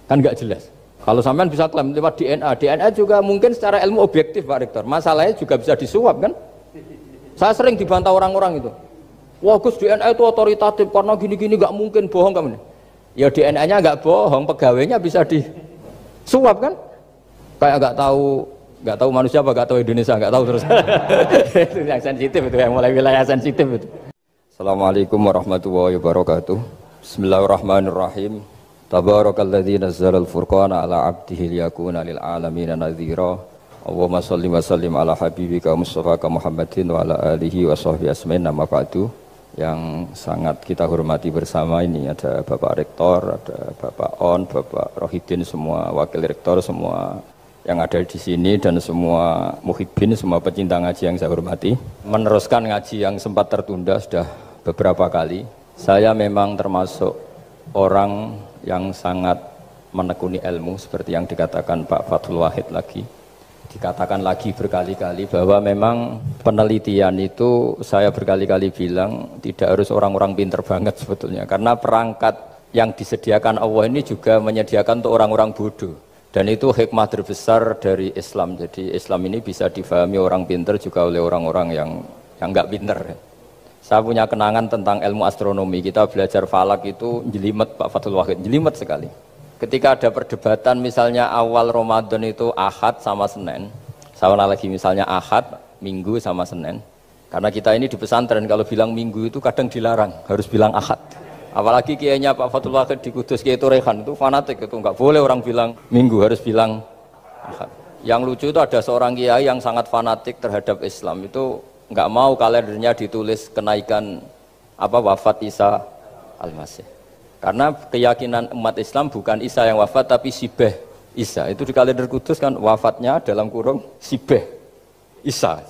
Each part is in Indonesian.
Kan nggak jelas. Kalau sampean bisa klaim lewat DNA, DNA juga mungkin secara ilmu objektif Pak Rektor. Masalahnya juga bisa disuap kan? Saya sering dibantah orang-orang itu. Wah Gus DNA itu otoritatif karena gini-gini nggak mungkin bohong kamu. Ya DNA-nya nggak bohong, pegawainya bisa disuap kan? Kayak nggak tahu manusia apa nggak tahu Indonesia nggak tahu terus. Itu yang sensitif itu yang mulai wilayah sensitif itu. Assalamualaikum warahmatullahi wabarakatuh. Bismillahirrahmanirrahim. Tabarakalladzi nazzalal furqana ala 'abdihi liyakuna lil 'alamin nadhira. Allahumma shalli wa sallim ala habibika Mustafa Muhammadin wa ala alihi wa sahbihi asmain. Nama ba'du. Yang sangat kita hormati bersama ini ada Bapak Rektor, ada Bapak On, Bapak Rohidin, semua wakil rektor, semua yang ada di sini dan semua muhibbin, semua pecinta ngaji yang saya hormati. Meneruskan ngaji yang sempat tertunda sudah beberapa kali. Saya memang termasuk orang yang sangat menekuni ilmu seperti yang dikatakan Pak Fathul Wahid lagi. Dikatakan lagi berkali-kali bahwa memang penelitian itu saya berkali-kali bilang tidak harus orang-orang pinter banget sebetulnya. Karena perangkat yang disediakan Allah ini juga menyediakan untuk orang-orang bodoh. Dan itu hikmah terbesar dari Islam. Jadi Islam ini bisa difahami orang pinter juga oleh orang-orang yang nggak pinter. Saya punya kenangan tentang ilmu astronomi. Kita belajar falak itu jelimet Pak Fathul Wahid, jelimet sekali. Ketika ada perdebatan misalnya awal Ramadan itu Ahad sama Senin. Saya lagi misalnya Ahad, Minggu sama Senin. Karena kita ini di pesantren kalau bilang Minggu itu kadang dilarang, harus bilang Ahad. Apalagi kiainya Pak Fathul Wahid di Kudus, Kiai Turehan itu fanatik itu, enggak boleh orang bilang Minggu, harus bilang Ahad. Yang lucu itu ada seorang kiai yang sangat fanatik terhadap Islam, itu enggak mau kalendernya ditulis kenaikan wafat Isa Al-Masih. Karena keyakinan umat Islam bukan Isa yang wafat tapi Sibeh Isa. Itu di kalender Kudus kan wafatnya dalam kurung Sibeh Isa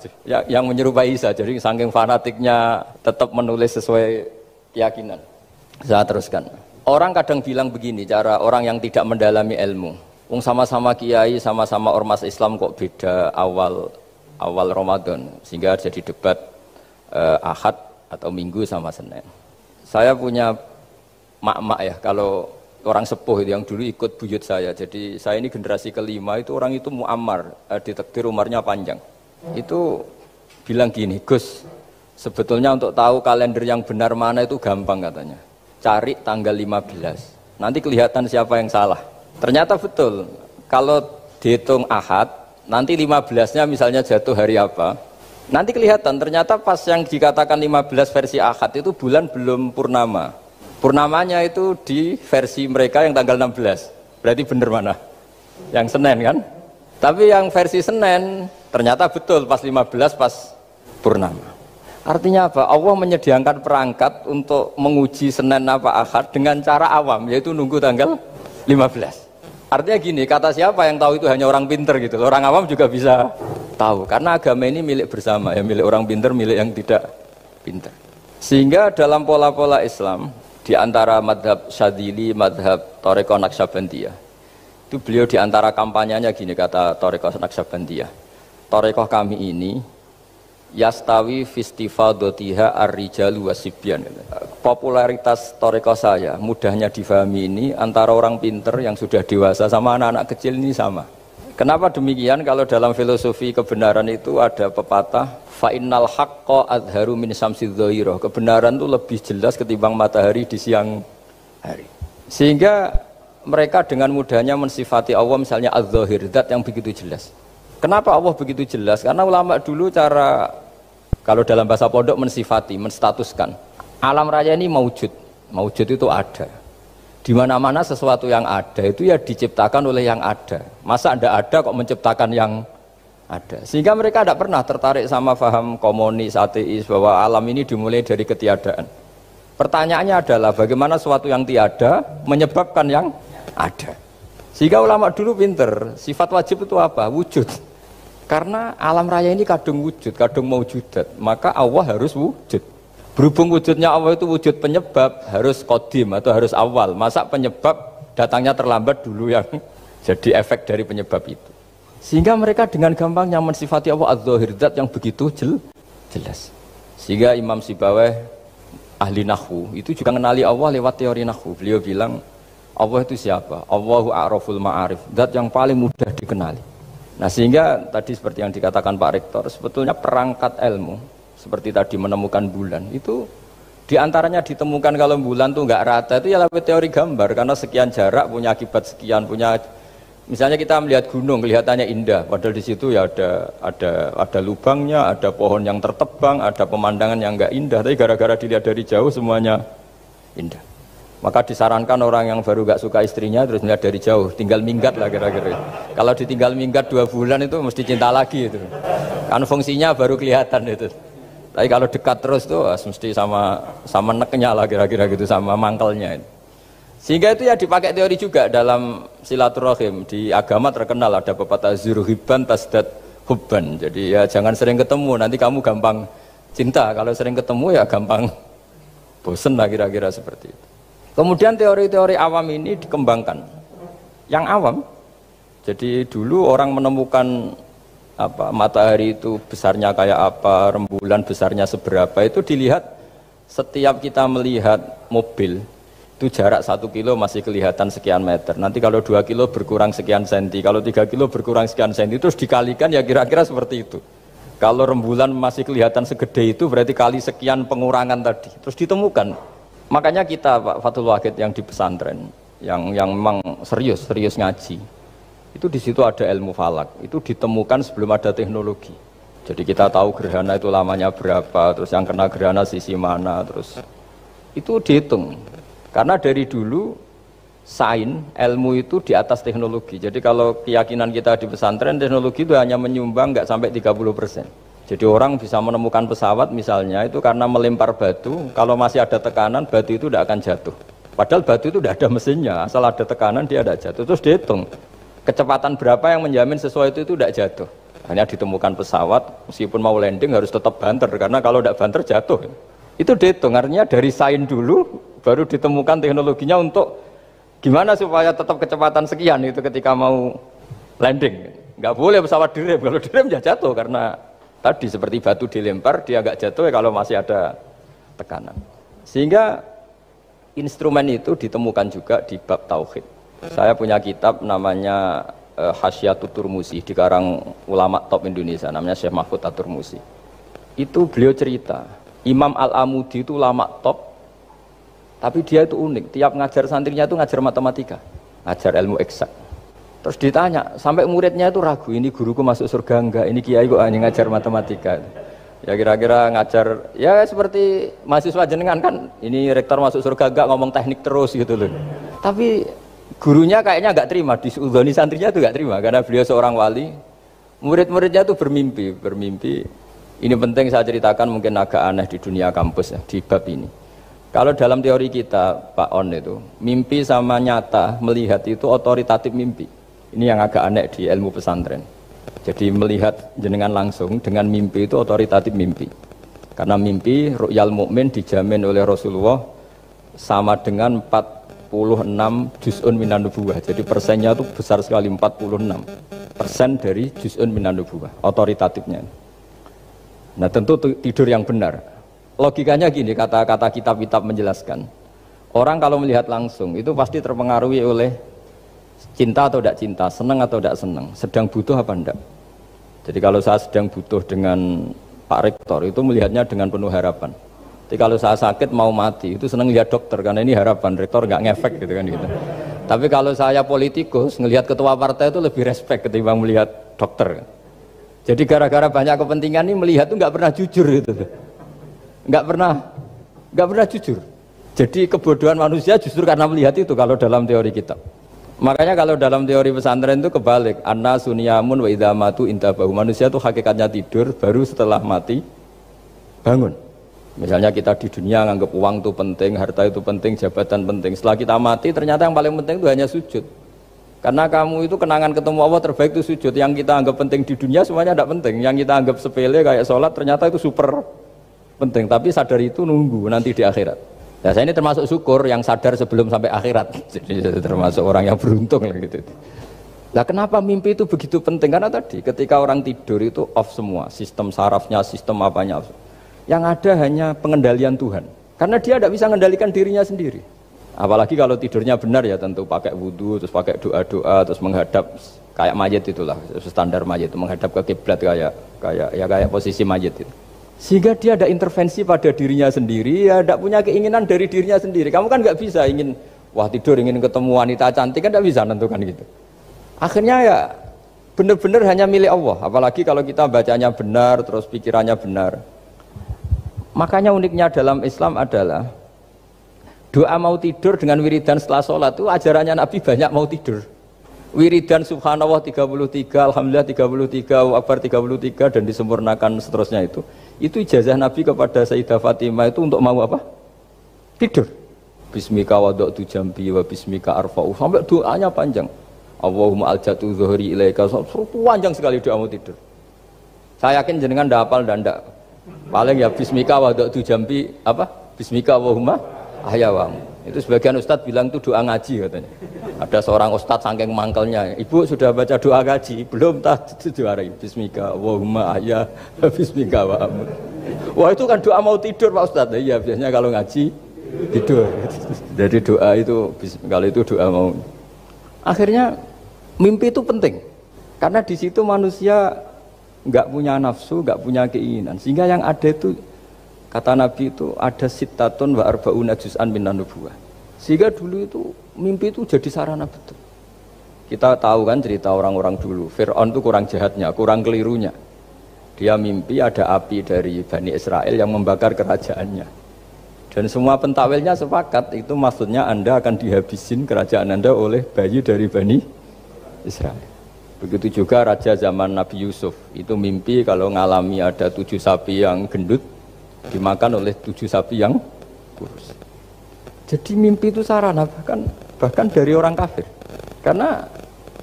yang menyerupai Isa. Jadi saking fanatiknya tetap menulis sesuai keyakinan. Saya teruskan. Orang kadang bilang begini, cara orang yang tidak mendalami ilmu. Sama-sama kiai, sama-sama ormas Islam kok beda awal Ramadan sehingga jadi debat Ahad atau Minggu sama Senin. Saya punya mak-mak ya, kalau orang sepuh itu yang dulu ikut buyut saya. Jadi saya ini generasi kelima, itu orang itu muammar, ditakdir umarnya panjang. Itu bilang gini, Gus, sebetulnya untuk tahu kalender yang benar mana itu gampang katanya. Cari tanggal 15, nanti kelihatan siapa yang salah. Ternyata betul, kalau dihitung Ahad, nanti 15-nya misalnya jatuh hari apa, nanti kelihatan ternyata pas yang dikatakan 15 versi Ahad itu bulan belum purnama. Purnamanya itu di versi mereka yang tanggal 16. Berarti benar mana? Yang Senin kan? Tapi yang versi Senin ternyata betul pas 15 pas purnama. Artinya apa? Allah menyediakan perangkat untuk menguji Senin apa Ahad dengan cara awam, yaitu nunggu tanggal 15. Artinya gini, kata siapa yang tahu itu hanya orang pinter gitu. Orang awam juga bisa tahu. Karena agama ini milik bersama, ya milik orang pinter, milik yang tidak pinter. Sehingga dalam pola-pola Islam, di antara madhab Syadzili, madhab Thariqah Naqsyabandiyah, itu beliau di antara kampanyenya gini, kata Thariqah Naqsyabandiyah, Thariqah kami ini yastawi fistifadatiha ar-rijalu wasibyan. Popularitas Thariqah saya mudahnya difahami ini antara orang pinter yang sudah dewasa sama anak-anak kecil ini sama. Kenapa demikian? Kalau dalam filosofi kebenaran itu ada pepatah fa'innal haqqa adharu min syamsidz dhahirah. Kebenaran itu lebih jelas ketimbang matahari di siang hari. Sehingga mereka dengan mudahnya mensifati Allah misalnya adz-dzahir, zat yang begitu jelas. Kenapa Allah begitu jelas? Karena ulama dulu cara, kalau dalam bahasa pondok mensifati, menstatuskan alam raya ini maujud. Maujud itu ada. Di mana-mana sesuatu yang ada itu ya diciptakan oleh yang ada. Masa tidak ada kok menciptakan yang ada. Sehingga mereka tidak pernah tertarik sama faham komunis, ateis bahwa alam ini dimulai dari ketiadaan. Pertanyaannya adalah bagaimana sesuatu yang tiada menyebabkan yang ada. Sehingga ulama dulu pinter, sifat wajib itu apa? Wujud. Karena alam raya ini kadung wujud, kadung maujudat, maka Allah harus wujud. Berhubung wujudnya Allah itu wujud penyebab, harus qadim atau harus awal. Masa penyebab datangnya terlambat dulu yang jadi efek dari penyebab itu. Sehingga mereka dengan gampangnya mensifati Allah adz-dzahir, zat yang begitu jelas. Sehingga Imam Sibawayh ahli nahwu itu juga mengenali Allah lewat teori nahwu. Beliau bilang Allah itu siapa? Allahu a'raful ma'arif, zat yang paling mudah dikenali. Nah sehingga tadi seperti yang dikatakan Pak Rektor, sebetulnya perangkat ilmu seperti tadi menemukan bulan itu diantaranya ditemukan kalau bulan tuh nggak rata itu ya lewat teori gambar karena sekian jarak punya akibat sekian, punya misalnya kita melihat gunung kelihatannya indah padahal di situ ya ada lubangnya, ada pohon yang tertebang, ada pemandangan yang nggak indah, tapi gara-gara dilihat dari jauh semuanya indah. Maka disarankan orang yang baru gak suka istrinya terus melihat dari jauh, tinggal minggat lah kira-kira. Kalau ditinggal minggat 2 bulan itu mesti cinta lagi itu. Kan fungsinya baru kelihatan itu. Tapi kalau dekat terus tuh mesti sama neknya lah kira-kira gitu, sama mangkelnya itu. Sehingga itu ya dipakai teori juga dalam silaturahim. Di agama terkenal ada pepatah zuruhiban tasdad hubban. Jadi ya jangan sering ketemu, nanti kamu gampang cinta. Kalau sering ketemu ya gampang bosen lah kira-kira seperti itu. Kemudian teori-teori awam ini dikembangkan. Yang awam, jadi dulu orang menemukan matahari itu besarnya kayak apa, rembulan besarnya seberapa, itu dilihat setiap kita melihat mobil, itu jarak 1 kilo masih kelihatan sekian meter. Nanti kalau 2 kilo berkurang sekian senti, kalau 3 kilo berkurang sekian senti, terus dikalikan ya kira-kira seperti itu. Kalau rembulan masih kelihatan segede itu berarti kali sekian pengurangan tadi, terus ditemukan. Makanya kita Pak Fathul Wahid yang di pesantren, yang memang serius ngaji, itu di situ ada ilmu falak, itu ditemukan sebelum ada teknologi. Jadi kita tahu gerhana itu lamanya berapa, terus yang kena gerhana sisi mana, terus itu dihitung. Karena dari dulu sains, ilmu itu di atas teknologi. Jadi kalau keyakinan kita di pesantren, teknologi itu hanya menyumbang nggak sampai 30%. Jadi orang bisa menemukan pesawat misalnya itu karena melempar batu, kalau masih ada tekanan batu itu tidak akan jatuh. Padahal batu itu tidak ada mesinnya, asal ada tekanan dia tidak jatuh. Terus dihitung, kecepatan berapa yang menjamin sesuatu itu tidak jatuh. Hanya ditemukan pesawat, meskipun mau landing harus tetap banter, karena kalau tidak banter jatuh. Itu dihitung, artinya dari sains dulu, baru ditemukan teknologinya untuk gimana supaya tetap kecepatan sekian itu ketika mau landing. Nggak boleh pesawat direm, kalau direm ya jatuh karena tadi seperti batu dilempar, dia agak jatuh ya kalau masih ada tekanan. Sehingga instrumen itu ditemukan juga di bab tauhid. Saya punya kitab namanya Hasyiatut Turmusi, dikarang ulama top Indonesia, namanya Syekh Mahfud At-Turmusi. Itu beliau cerita, Imam Al-Amudi itu ulama top, tapi dia itu unik, tiap ngajar santrinya itu ngajar matematika, ngajar ilmu eksak. Terus ditanya, sampai muridnya itu ragu, ini guruku masuk surga enggak, ini kiai kok hanya ngajar matematika. Ya kira-kira ngajar, ya seperti mahasiswa jenengan kan, ini rektor masuk surga enggak, ngomong teknik terus gitu loh. Tapi gurunya kayaknya enggak terima, diudhoni santrinya itu enggak terima, karena beliau seorang wali. Murid-muridnya itu bermimpi. Ini penting saya ceritakan, mungkin agak aneh di dunia kampus ya, di bab ini. Kalau dalam teori kita, Pak On itu, mimpi sama nyata, melihat itu otoritatif mimpi. Ini yang agak aneh di ilmu pesantren. Jadi melihat jenengan langsung dengan mimpi itu otoritatif mimpi. Karena mimpi ru'yal mukmin dijamin oleh Rasulullah sama dengan 46 juz'un minan nubuwah. Jadi persennya itu besar sekali, 46% dari juz'un minan nubuwah, otoritatifnya. Nah tentu tidur yang benar. Logikanya gini, kata-kata kitab-kitab menjelaskan. Orang kalau melihat langsung itu pasti terpengaruhi oleh cinta atau tidak cinta, senang atau tidak senang, sedang butuh apa enggak. Jadi kalau saya sedang butuh dengan Pak Rektor itu melihatnya dengan penuh harapan. Jadi kalau saya sakit mau mati itu senang lihat dokter karena ini harapan, Rektor nggak ngefek gitu kan gitu. Tapi kalau saya politikus ngelihat ketua partai itu lebih respect ketimbang melihat dokter. Jadi gara-gara banyak kepentingan ini melihat itu nggak pernah jujur gitu. Nggak pernah jujur. Jadi kebodohan manusia justru karena melihat itu kalau dalam teori kita. Makanya kalau dalam teori pesantren itu kebalik, anna sunyamun wa idza matu intabahu. Manusia itu hakikatnya tidur, baru setelah mati bangun. Misalnya kita di dunia nganggap uang itu penting, harta itu penting, jabatan penting. Setelah kita mati ternyata yang paling penting itu hanya sujud. Karena kamu itu kenangan ketemu Allah terbaik itu sujud. Yang kita anggap penting di dunia semuanya tidak penting. Yang kita anggap sepele kayak sholat ternyata itu super penting. Tapi sadar itu nunggu nanti di akhirat. Nah saya ini termasuk syukur yang sadar sebelum sampai akhirat. Jadi termasuk orang yang beruntung lah gitu. Nah kenapa mimpi itu begitu penting? Karena tadi ketika orang tidur itu off semua, sistem sarafnya, sistem apanya. Yang ada hanya pengendalian Tuhan. Karena dia tidak bisa mengendalikan dirinya sendiri. Apalagi kalau tidurnya benar ya tentu pakai wudhu, terus pakai doa-doa, terus menghadap kayak mayit itulah, standar mayit itu menghadap ke kiblat kayak posisi mayit itu. Sehingga dia ada intervensi pada dirinya sendiri, ya tidak punya keinginan dari dirinya sendiri. Kamu kan nggak bisa ingin wah tidur ingin ketemu wanita cantik kan tidak bisa nentukan gitu. Akhirnya ya benar-benar hanya milik Allah. Apalagi kalau kita bacanya benar, terus pikirannya benar. Makanya uniknya dalam Islam adalah doa mau tidur dengan wiridan setelah sholat itu ajarannya Nabi banyak mau tidur. Wiridan subhanallah 33, alhamdulillah 33, Allahu akbar 33 dan disempurnakan seterusnya itu ijazah Nabi kepada Sayyidah Fatimah itu untuk mau apa? Tidur. Bismika wada'tu jambi wa bismika arfa'u sampai doanya panjang. Allahumma aljatu zuhri ilaika panjang sekali doa mau tidur. Saya yakin jenengan ndak hafal dan ndak. Paling ya bismika wada'tu jambi apa? Bismika Allahumma ahyawamu. Itu sebagian ustadz bilang itu doa ngaji katanya. Ada seorang ustadz saking mangkelnya, ibu sudah baca doa ngaji? Belum, tak diwarai. Bismika Allahumma ahya bismika wa amut. Wah itu kan doa mau tidur Pak Ustadz. Iya biasanya kalau ngaji tidur. Jadi doa itu kalau itu doa mau. Akhirnya mimpi itu penting. Karena di situ manusia nggak punya nafsu, nggak punya keinginan. Sehingga yang ada itu kata Nabi itu ada sittatun wa arba'una juz'an minan nubuwah. Sehingga dulu itu mimpi itu jadi sarana betul. Kita tahu kan cerita orang-orang dulu. Fir'aun itu kurang jahatnya, kurang kelirunya. Dia mimpi ada api dari Bani Israel yang membakar kerajaannya. Dan semua pentawilnya sepakat itu maksudnya Anda akan dihabisin kerajaan Anda oleh bayi dari Bani Israel. Begitu juga raja zaman Nabi Yusuf. Itu mimpi kalau ngalami ada 7 sapi yang gendut dimakan oleh 7 sapi yang kurus. Jadi mimpi itu sarana bahkan dari orang kafir. Karena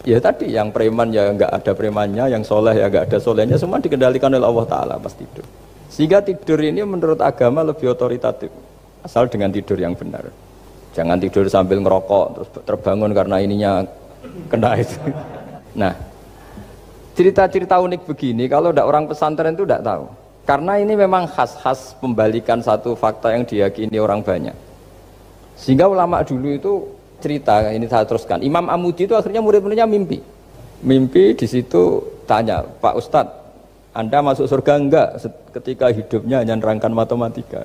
ya tadi yang preman ya nggak ada premannya, yang soleh ya nggak ada solehnya, semua dikendalikan oleh Allah Taala pas tidur. Sehingga tidur ini menurut agama lebih otoritatif, asal dengan tidur yang benar. Jangan tidur sambil ngerokok terus terbangun karena ininya kena itu. Nah, cerita-cerita unik begini kalau tidak orang pesantren itu tidak tahu. Karena ini memang khas-khas pembalikan satu fakta yang diyakini orang banyak. Sehingga ulama dulu itu cerita, ini saya teruskan. Imam Amudi itu akhirnya murid-muridnya mimpi. Mimpi di situ tanya, Pak Ustadz, Anda masuk surga enggak ketika hidupnya hanya nerangkan matematika?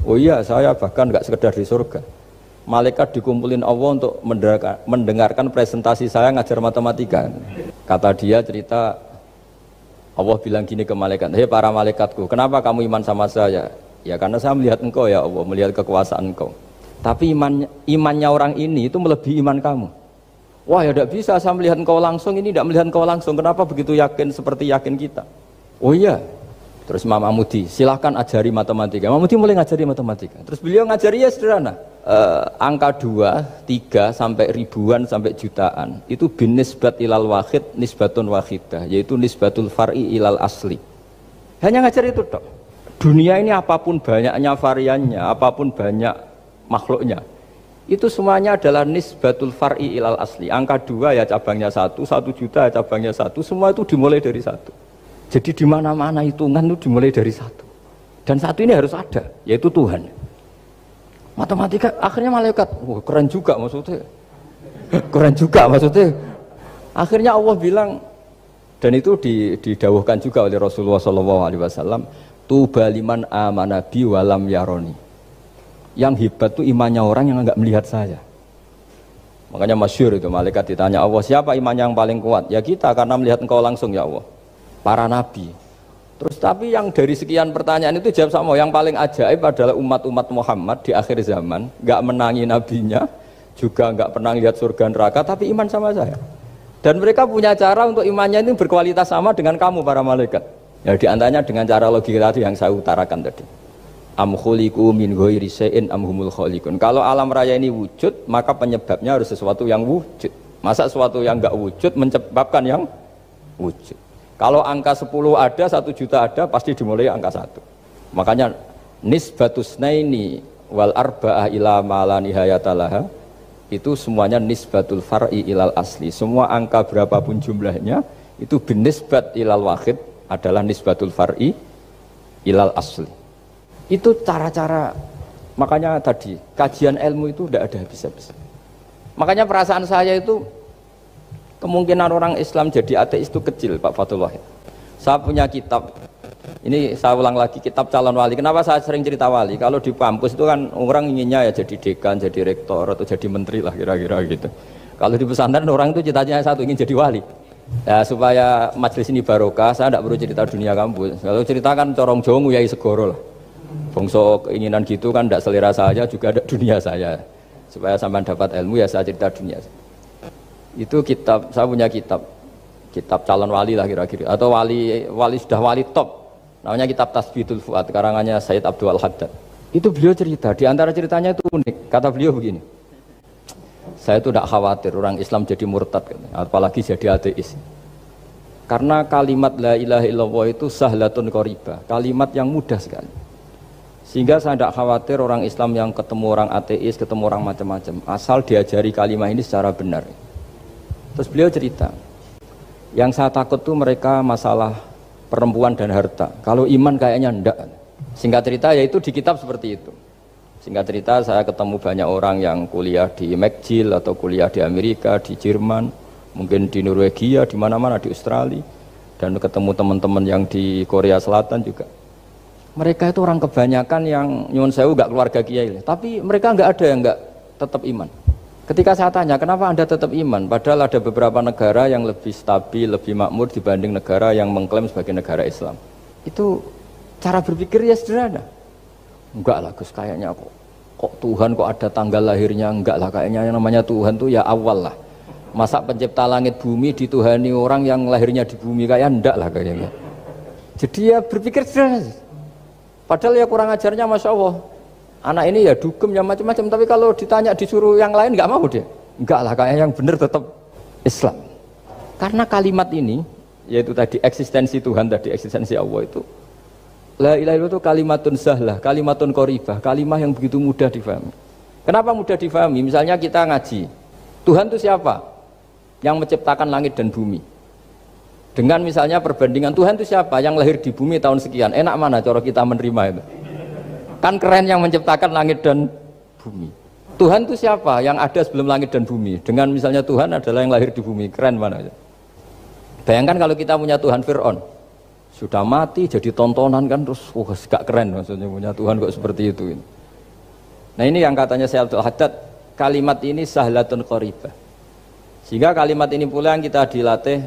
Oh iya, saya bahkan enggak sekedar di surga. Malaikat dikumpulin Allah untuk mendengarkan presentasi saya ngajar matematika. Kata dia cerita, Allah bilang gini ke malaikat, hei para malaikatku, kenapa kamu iman sama saya? Ya karena saya melihat engkau ya Allah, melihat kekuasaan engkau. Tapi imannya orang ini itu melebihi iman kamu. Wah ya tidak bisa, saya melihat engkau langsung, ini tidak melihat engkau langsung. Kenapa begitu yakin seperti yakin kita? Oh iya. Terus Imam Amudi, silahkan ajari matematika. Imam Amudi mulai ngajari matematika. Terus beliau ngajari ya sederhana. Angka 2, 3 sampai ribuan sampai jutaan itu bin nisbat ilal wahid nisbatun wahidah, yaitu nisbatul far'i ilal asli. Hanya ngajar itu dok. Dunia ini apapun banyaknya variannya, apapun banyak makhluknya, itu semuanya adalah nisbatul far'i ilal asli. Angka 2 ya cabangnya 1, 1 juta ya cabangnya 1, semua itu dimulai dari 1. Jadi di mana-mana hitungan itu dimulai dari 1. Dan 1 ini harus ada, yaitu Tuhan. Matematika akhirnya malaikat, wah keren juga maksudnya. Keren juga maksudnya. Akhirnya Allah bilang, dan itu didawuhkan juga oleh Rasulullah SAW, tuba liman amana bi walam yaroni. Yang hebat itu imannya orang yang enggak melihat saya. Makanya masyhur itu malaikat ditanya Allah, siapa imannya yang paling kuat? Ya kita, karena melihat engkau langsung ya Allah. Para nabi. Terus tapi yang dari sekian pertanyaan itu jawab sama, yang paling ajaib adalah umat-umat Muhammad di akhir zaman, enggak menangi nabinya, juga enggak pernah lihat surga neraka, tapi iman sama saya. Dan mereka punya cara untuk imannya itu berkualitas sama dengan kamu para malaikat. Ya diantaranya dengan cara logika tadi yang saya utarakan tadi. Am khuliqu min ghairi syai'in am humul khaliqun. Kalau alam raya ini wujud, maka penyebabnya harus sesuatu yang wujud. Masa sesuatu yang enggak wujud menyebabkan yang wujud. Kalau angka 10 ada, 1 juta ada, pasti dimulai angka 1. Makanya nisbatus naini wal arba'ah ila ma la nihayatalaha, itu semuanya nisbatul far'i ilal asli. Semua angka berapapun jumlahnya itu binisbat ilal wahid adalah nisbatul far'i ilal asli. Itu cara-cara Makanya tadi kajian ilmu itu tidak ada habis-habis. Makanya perasaan saya itu kemungkinan orang Islam jadi ateis itu kecil, Pak Fatullah. Saya punya kitab, ini saya ulang lagi, kitab calon wali. Kenapa saya sering cerita wali? Kalau di kampus itu kan orang inginnya ya jadi dekan, jadi rektor atau jadi menteri lah kira-kira gitu. Kalau di pesantren orang itu cita-citanya satu, ingin jadi wali. Ya supaya majelis ini barokah, saya tidak perlu cerita dunia kampus. Kalau cerita kan corong jongu ya segoro lah. Bongso keinginan gitu kan tidak selera saya, juga ada dunia saya. Supaya sampai dapat ilmu ya saya cerita dunia. Itu kitab, saya punya kitab calon wali lah kira-kira. Atau wali sudah wali top. Namanya kitab Tasbihul Fuad, karangannya Sayyid Abdul Haddad. Itu beliau cerita, di antara ceritanya itu unik. Kata beliau begini, saya itu tidak khawatir orang Islam jadi murtad, apalagi jadi ateis. Karena kalimat la ilaha illallah itu sahlatun qaribah, kalimat yang mudah sekali. Sehingga saya tidak khawatir orang Islam yang ketemu orang ateis, ketemu orang macam-macam, asal diajari kalimat ini secara benar. Terus beliau cerita, yang saya takut tuh mereka masalah perempuan dan harta. Kalau iman kayaknya enggak. Singkat cerita yaitu di kitab seperti itu. Singkat cerita saya ketemu banyak orang yang kuliah di McGill atau kuliah di Amerika, di Jerman, mungkin di Norwegia, di mana-mana, di Australia, dan ketemu teman-teman yang di Korea Selatan juga. Mereka itu orang kebanyakan yang nyuwun sewu enggak keluarga kiai, tapi mereka enggak ada yang enggak tetap iman. Ketika saya tanya, kenapa Anda tetap iman? Padahal ada beberapa negara yang lebih stabil, lebih makmur dibanding negara yang mengklaim sebagai negara Islam. Itu cara berpikir ya sederhana. Enggak lah Gus, kayaknya kok Tuhan kok ada tanggal lahirnya? Enggak lah, kayaknya yang namanya Tuhan tuh ya awal lah. Masa pencipta langit bumi dituhani orang yang lahirnya di bumi, kayak enggak lah kayaknya. Jadi ya berpikir sederhana. Padahal ya kurang ajarnya Masya Allah. Anak ini ya dugem ya macam-macam, tapi kalau ditanya disuruh yang lain enggak mau dia. Enggak lah, kayak yang benar tetap Islam. Karena kalimat ini, yaitu tadi eksistensi Tuhan, tadi eksistensi Allah itu, la ilaha illallah itu kalimatun sahlah, kalimatun qoribah, kalimah yang begitu mudah difahami. Kenapa mudah difahami? Misalnya kita ngaji, Tuhan itu siapa? Yang menciptakan langit dan bumi. Dengan misalnya perbandingan Tuhan itu siapa? Yang lahir di bumi tahun sekian. Enak mana cara kita menerima itu? Kan keren yang menciptakan langit dan bumi. Tuhan itu siapa? Yang ada sebelum langit dan bumi. Dengan misalnya Tuhan adalah yang lahir di bumi. Keren mana? Bayangkan kalau kita punya Tuhan Fir'aun. Sudah mati jadi tontonan kan, terus gak keren maksudnya punya Tuhan kok seperti itu. Nah ini yang katanya Syekh Abdul Haddad, kalimat ini sahlatun qaribah. Sehingga kalimat ini pula yang kita dilatih,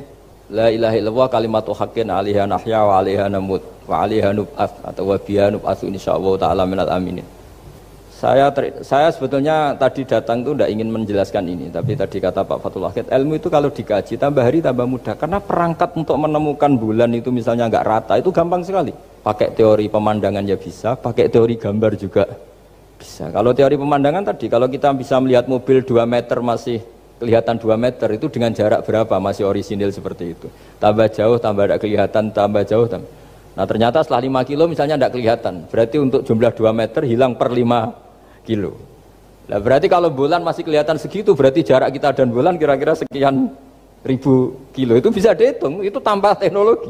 la ilaha illallah kalimatu haqqin 'alaiha nahya wa 'alaiha namut wa 'alaiha nub'ats atau wa biha nub'atsu insyaallah taala minal aminin. Saya sebetulnya tadi datang itu tidak ingin menjelaskan ini, tapi tadi kata Pak Fatullah, ilmu itu kalau dikaji tambah hari tambah mudah, karena perangkat untuk menemukan bulan itu misalnya nggak rata itu gampang sekali. Pakai teori pemandangan ya bisa, pakai teori gambar juga bisa. Kalau teori pemandangan tadi, kalau kita bisa melihat mobil 2 meter masih kelihatan 2 meter, itu dengan jarak berapa masih orisinil seperti itu. Tambah jauh, tambah tidak kelihatan, tambah jauh. Nah ternyata setelah 5 kilo misalnya tidak kelihatan, berarti untuk jumlah 2 meter hilang per 5 kilo. Nah berarti kalau bulan masih kelihatan segitu, berarti jarak kita dan bulan kira-kira sekian ribu kilo. Itu bisa dihitung, itu tambah teknologi.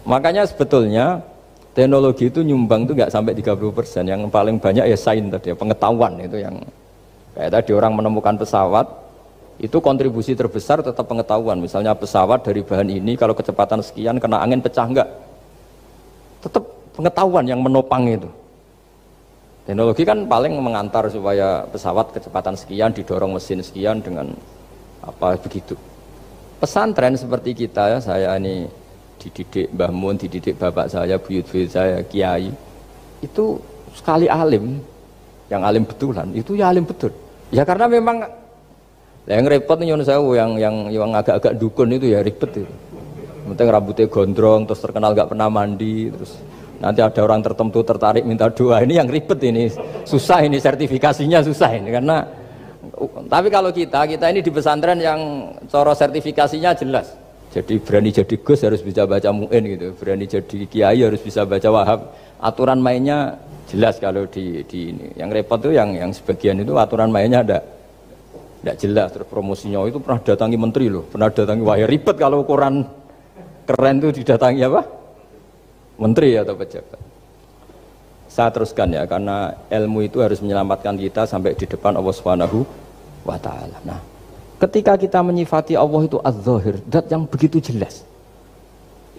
Makanya sebetulnya teknologi itu nyumbang itu nggak sampai 30%. Yang paling banyak ya sains tadi, pengetahuan itu yang kayak tadi orang menemukan pesawat, itu kontribusi terbesar tetap pengetahuan. Misalnya pesawat dari bahan ini kalau kecepatan sekian kena angin pecah enggak? Tetap pengetahuan yang menopang itu. Teknologi kan paling mengantar supaya pesawat kecepatan sekian didorong mesin sekian dengan apa begitu. Pesantren seperti kita, ya, saya ini dididik Mbah Mun, dididik bapak saya, buyut-buyut saya, kiai, itu sekali alim, yang alim betulan, itu ya alim betul. Ya karena memang yang repot nih yang agak-agak dukun itu ya ribet itu. Penting rambutnya gondrong, terus terkenal gak pernah mandi, terus nanti ada orang tertentu tertarik minta doa, ini yang ribet ini, susah ini sertifikasinya susah ini karena. Tapi kalau kita ini di pesantren yang coro sertifikasinya jelas. Jadi berani jadi Gus harus bisa baca Mu'in gitu, berani jadi Kiai harus bisa baca Wahab. Aturan mainnya jelas kalau di ini. Yang repot tuh yang sebagian itu aturan mainnya tidak jelas. Terus promosinya itu pernah datangi menteri loh, pernah datangi wah ya ribet kalau ukuran keren tuh didatangi apa? Menteri atau pejabat. Saya teruskan ya, karena ilmu itu harus menyelamatkan kita sampai di depan Allah Subhanahu wa ta'ala. Nah, ketika kita menyifati Allah itu az-zahir, zat yang begitu jelas.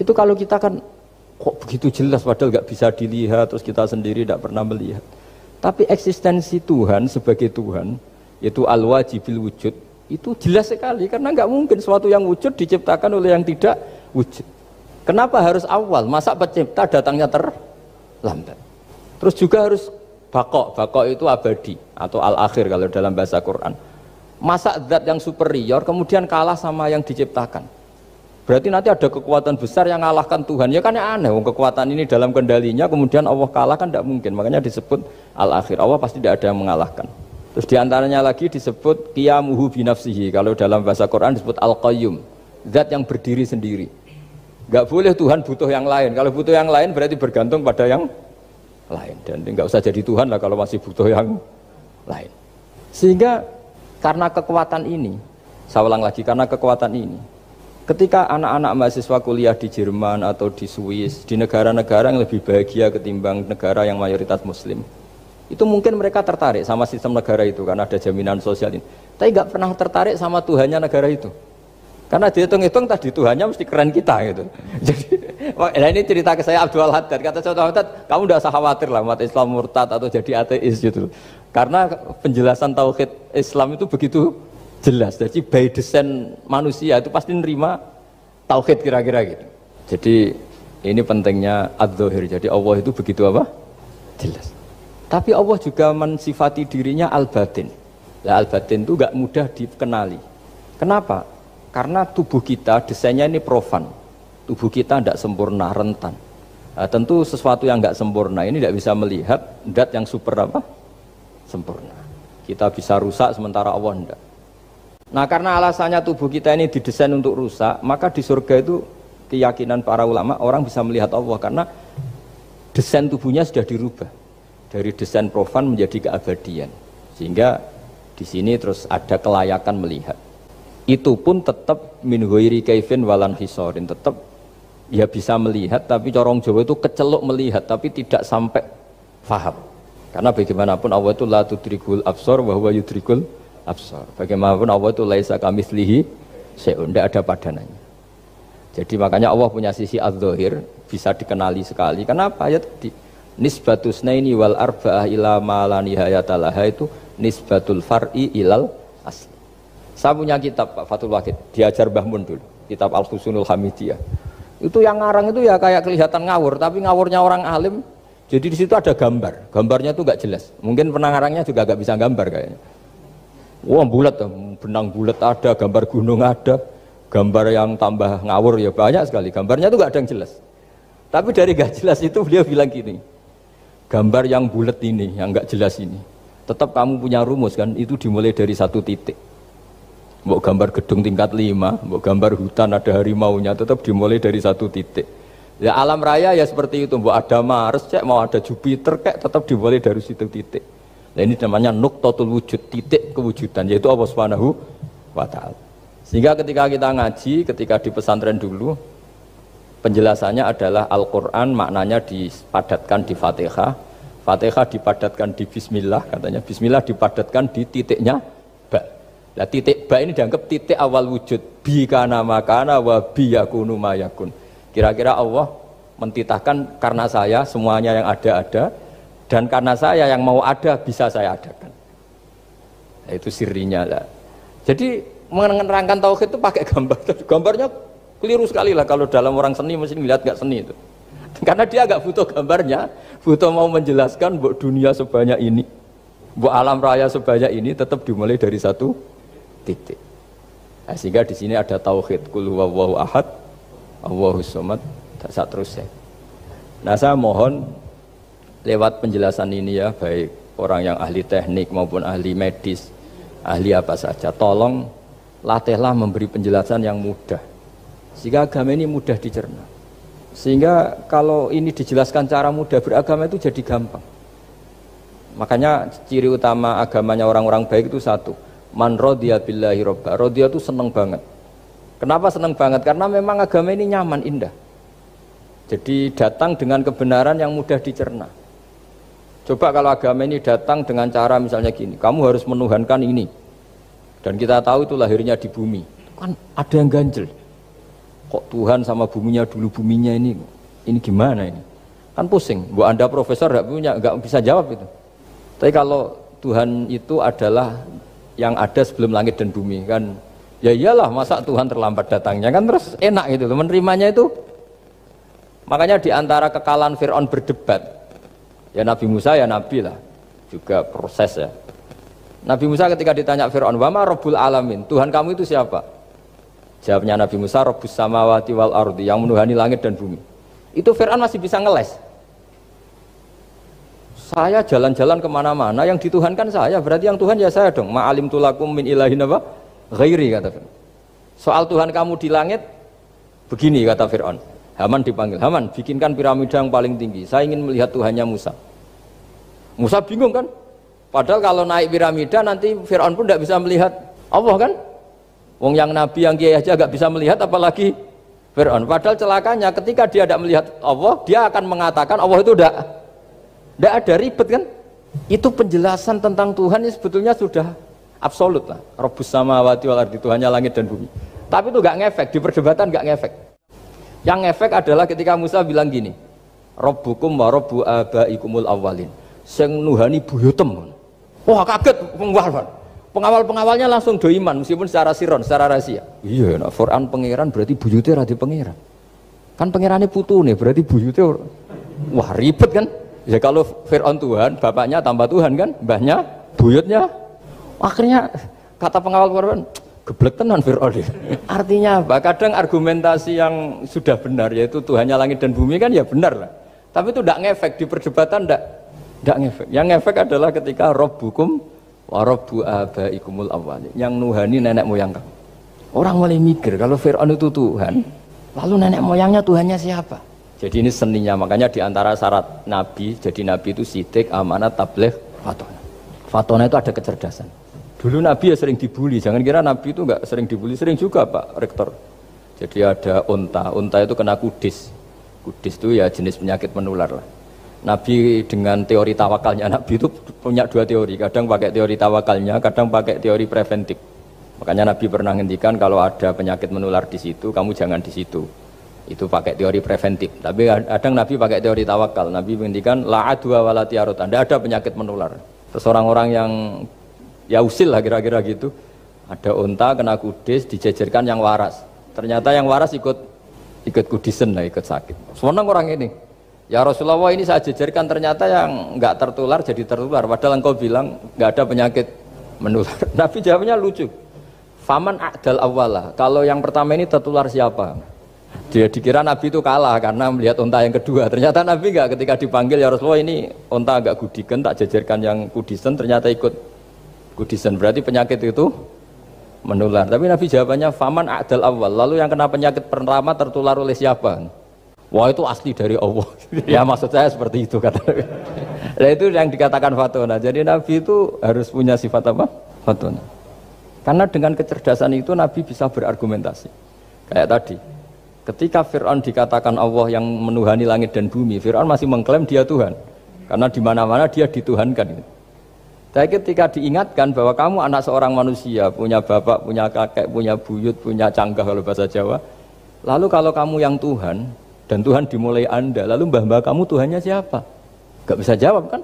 Itu kalau kita kan kok begitu jelas padahal nggak bisa dilihat, terus kita sendiri tidak pernah melihat. Tapi eksistensi Tuhan sebagai Tuhan, yaitu al-wajibil wujud, itu jelas sekali karena nggak mungkin suatu yang wujud diciptakan oleh yang tidak wujud. Kenapa harus awal? Masa pencipta datangnya terlambat? Terus juga harus bako itu abadi atau al-akhir kalau dalam bahasa Quran. Masa zat yang superior kemudian kalah sama yang diciptakan? Berarti nanti ada kekuatan besar yang mengalahkan Tuhan. Ya kan aneh, kekuatan ini dalam kendalinya kemudian Allah kalah kan tidak mungkin. Makanya disebut al-akhir. Allah pasti tidak ada yang mengalahkan. Terus diantaranya lagi disebut qiyamuhu binafsihi. Kalau dalam bahasa Quran disebut al-qayyum, zat yang berdiri sendiri. Gak boleh Tuhan butuh yang lain. Kalau butuh yang lain berarti bergantung pada yang lain, dan nggak usah jadi Tuhan lah kalau masih butuh yang lain. Sehingga karena kekuatan ini, saya ulang lagi, karena kekuatan ini, ketika anak-anak mahasiswa kuliah di Jerman atau di Swiss, di negara-negara yang lebih bahagia ketimbang negara yang mayoritas Muslim, itu mungkin mereka tertarik sama sistem negara itu karena ada jaminan sosial ini, tapi nggak pernah tertarik sama Tuhannya negara itu. Karena dihitung-hitung tadi Tuhannya mesti keren kita gitu. Jadi, nah ini cerita ke saya Abdul Haddad. Kata saya Abdul Haddad, kamu tidak usah khawatir lah umat Islam murtad atau jadi ateis gitu. Karena penjelasan tauhid Islam itu begitu jelas. Jadi by design manusia itu pasti nerima tauhid kira-kira gitu. Jadi ini pentingnya adz-dzahir. Jadi Allah itu begitu apa? Jelas. Tapi Allah juga mensifati dirinya al-batin. Nah, al-batin itu gak mudah dikenali. Kenapa? Karena tubuh kita desainnya ini profan, tubuh kita tidak sempurna, rentan. Nah, tentu sesuatu yang nggak sempurna ini tidak bisa melihat zat yang super apa? Sempurna. Kita bisa rusak sementara Allah tidak. Nah karena alasannya tubuh kita ini didesain untuk rusak, maka di surga itu keyakinan para ulama orang bisa melihat Allah karena desain tubuhnya sudah dirubah dari desain profan menjadi keabadian. Sehingga di sini terus ada kelayakan melihat. Itu pun tetap min ghairi kaifin walan hisorin, tetap ya bisa melihat, tapi corong Jawa itu kecelok melihat tapi tidak sampai faham. Karena bagaimanapun Allah itu la tudrikul absar wa huwa yudrikul absar. Bagaimanapun Allah itu laisa kamitslihi syai'un, tidak ada padanannya. Jadi makanya Allah punya sisi adz-dzahir bisa dikenali sekali. Kenapa? Ya tadi nisbatus naini wal arba'ah ila ma la nihayata laha itu nisbatul far'i ilal asli. Saya punya kitab Pak Fathul Wahid, diajar Mbah Mun dulu, kitab Al-Husunul Hamidiyah. Itu yang ngarang itu ya kayak kelihatan ngawur, tapi ngawurnya orang alim. Jadi di situ ada gambar, gambarnya itu nggak jelas. Mungkin pengarangnya juga nggak bisa gambar kayaknya. Wah bulat, benang bulat ada, gambar gunung ada, gambar yang tambah ngawur ya banyak sekali. Gambarnya itu nggak ada yang jelas. Tapi dari nggak jelas itu beliau bilang gini, gambar yang bulat ini, yang nggak jelas ini, tetap kamu punya rumus kan? Itu dimulai dari satu titik. Mau gambar gedung tingkat 5, mau gambar hutan ada harimaunya, tetap dimulai dari satu titik. Ya alam raya ya seperti itu, mau ada Mars, cek, mau ada Jupiter, kayak tetap dimulai dari situ titik. Nah ini namanya nuqtatul wujud, titik kewujudan, yaitu Allah Subhanahu wa ta'ala. Sehingga ketika kita ngaji, ketika di pesantren dulu, penjelasannya adalah Al-Quran maknanya dipadatkan di Fatihah, Fatihah dipadatkan di Bismillah, katanya Bismillah dipadatkan di titiknya ba. Nah titik ba ini dianggap titik awal wujud, bi kana makana wa bi yakunu mayakun. Kira-kira Allah mentitahkan karena saya semuanya yang ada, dan karena saya yang mau ada bisa saya adakan. Nah, itu sirinya lah. Jadi menerangkan tauhid itu pakai gambar. Gambarnya keliru sekali lah kalau dalam orang seni mesti lihat nggak seni itu. Karena dia nggak butuh gambarnya, butuh mau menjelaskan buat dunia sebanyak ini, buat alam raya sebanyak ini tetap dimulai dari satu titik. Nah, sehingga di sini ada tauhid qul huwallahu ahad, Allahus samad, tak terusnya. Nah, saya mohon lewat penjelasan ini ya, baik orang yang ahli teknik maupun ahli medis, ahli apa saja, tolong latihlah memberi penjelasan yang mudah. Sehingga agama ini mudah dicerna. Sehingga kalau ini dijelaskan cara mudah beragama itu jadi gampang. Makanya ciri utama agamanya orang-orang baik itu satu, man radiya billahi robba. Radiya itu senang banget. Kenapa senang banget? Karena memang agama ini nyaman, indah. Jadi datang dengan kebenaran yang mudah dicerna. Coba kalau agama ini datang dengan cara misalnya gini, kamu harus menuhankan ini. Dan kita tahu itu lahirnya di bumi. Kan ada yang ganjel. Kok Tuhan sama buminya dulu buminya ini gimana ini? Kan pusing. Bu Anda profesor nggak bisa jawab itu. Tapi kalau Tuhan itu adalah yang ada sebelum langit dan bumi kan, ya iyalah masa Tuhan terlambat datangnya kan terus enak gitu. Menerimanya itu. Makanya di antara kekalahan Fir'aun berdebat. Ya Nabi Musa ya Nabi lah, juga proses ya. Nabi Musa ketika ditanya Fir'aun, wa ma Rabbul Alamin, Tuhan kamu itu siapa? Jawabnya Nabi Musa, Rabbus samawati wal ardi, yang menuhani langit dan bumi. Itu Fir'aun masih bisa ngeles. Saya jalan-jalan kemana-mana, yang dituhankan saya, berarti yang Tuhan ya saya dong. Ma'alim tulakum min ilahin apa? Ghairi, kata Fir'aun. Soal Tuhan kamu di langit, begini kata Fir'aun. Haman dipanggil, Haman bikinkan piramida yang paling tinggi, saya ingin melihat Tuhannya Musa. Musa bingung kan, padahal kalau naik piramida nanti Fir'aun pun tidak bisa melihat Allah kan. Wong yang Nabi yang kiai aja gak bisa melihat apalagi Fir'aun. Padahal celakanya ketika dia tidak melihat Allah, dia akan mengatakan Allah itu tidak ada, ribet kan. Itu penjelasan tentang Tuhan ini sebetulnya sudah absolut lah. Rabbus samawati wal ardi, Tuhannya langit dan bumi. Tapi itu gak ngefek, di perdebatan gak ngefek. Yang ngefek adalah ketika Musa bilang gini, Rabbukum wa rabbu abaikumul awwalin, sing nuhani buyutem. Wah kaget pengawal-pengawalnya langsung do iman meskipun secara siron, secara rahasia. Iya, nah Quran pangeran berarti buyutnya radi pangeran. Kan pangerannya putu nih, berarti buyutnya wah ribet kan? Ya kalau Fir'aun Tuhan, bapaknya tambah Tuhan kan, mbahnya, buyutnya. Akhirnya kata pengawal Quran, geblek tenan Fir'aun. Artinya apa? Kadang argumentasi yang sudah benar yaitu Tuhannya langit dan bumi kan ya benar lah. Tapi itu tidak ngefek di perdebatan, tidak ngefek. Yang ngefek adalah ketika Rabbukum wa rabbu abaikumul awwalin, yang nuhani nenek moyang kamu. Orang mulai mikir kalau Fir'aun itu Tuhan, lalu nenek moyangnya Tuhannya siapa? Jadi ini seninya, makanya di antara syarat Nabi, jadi Nabi itu sidik, amanat, tabligh, fatona. Fatona itu ada kecerdasan. Dulu Nabi ya sering dibully, jangan kira Nabi itu enggak sering dibully, sering juga Pak Rektor. Jadi ada unta itu kena kudis. Kudis itu ya jenis penyakit menular lah. Nabi dengan teori tawakalnya, Nabi itu punya dua teori, kadang pakai teori tawakalnya, kadang pakai teori preventif. Makanya Nabi pernah ngendikan kalau ada penyakit menular di situ, kamu jangan di situ. Itu pakai teori preventif. Tapi kadang Nabi pakai teori tawakal. Nabi ngendikan la adwa wala tiarutan, tidak ada penyakit menular. Terus orang-orang yang ya usil lah kira-kira gitu, ada unta kena kudis dijejerkan yang waras, ternyata yang waras ikut kudisen lah, ikut sakit. Senang orang ini, ya Rasulullah ini saya jejerkan ternyata yang nggak tertular jadi tertular, padahal engkau bilang nggak ada penyakit menular. Nabi jawabnya lucu, faman a'dal awwalah, kalau yang pertama ini tertular siapa? Dia dikira Nabi itu kalah karena melihat unta yang kedua, ternyata Nabi nggak, ketika dipanggil ya Rasulullah ini unta agak gudikan, tak jejerkan yang kudisen, ternyata ikut kudisen, berarti penyakit itu menular. Tapi Nabi jawabannya faman a'dal awal, lalu yang kena penyakit pertama tertular oleh siapa? Wah itu asli dari Allah. Ya maksud saya seperti itu kata Nabi. Nah itu yang dikatakan fatona. Jadi Nabi itu harus punya sifat apa? Fatona. Karena dengan kecerdasan itu Nabi bisa berargumentasi. Kayak tadi, ketika Fir'aun dikatakan Allah yang menuhani langit dan bumi, Fir'aun masih mengklaim dia Tuhan. Karena di mana-mana dia dituhankan. Tapi ketika diingatkan bahwa kamu anak seorang manusia, punya bapak, punya kakek, punya buyut, punya canggah kalau bahasa Jawa. Lalu kalau kamu yang Tuhan, dan Tuhan dimulai Anda, lalu mbah-mbah kamu Tuhannya siapa? Gak bisa jawab kan?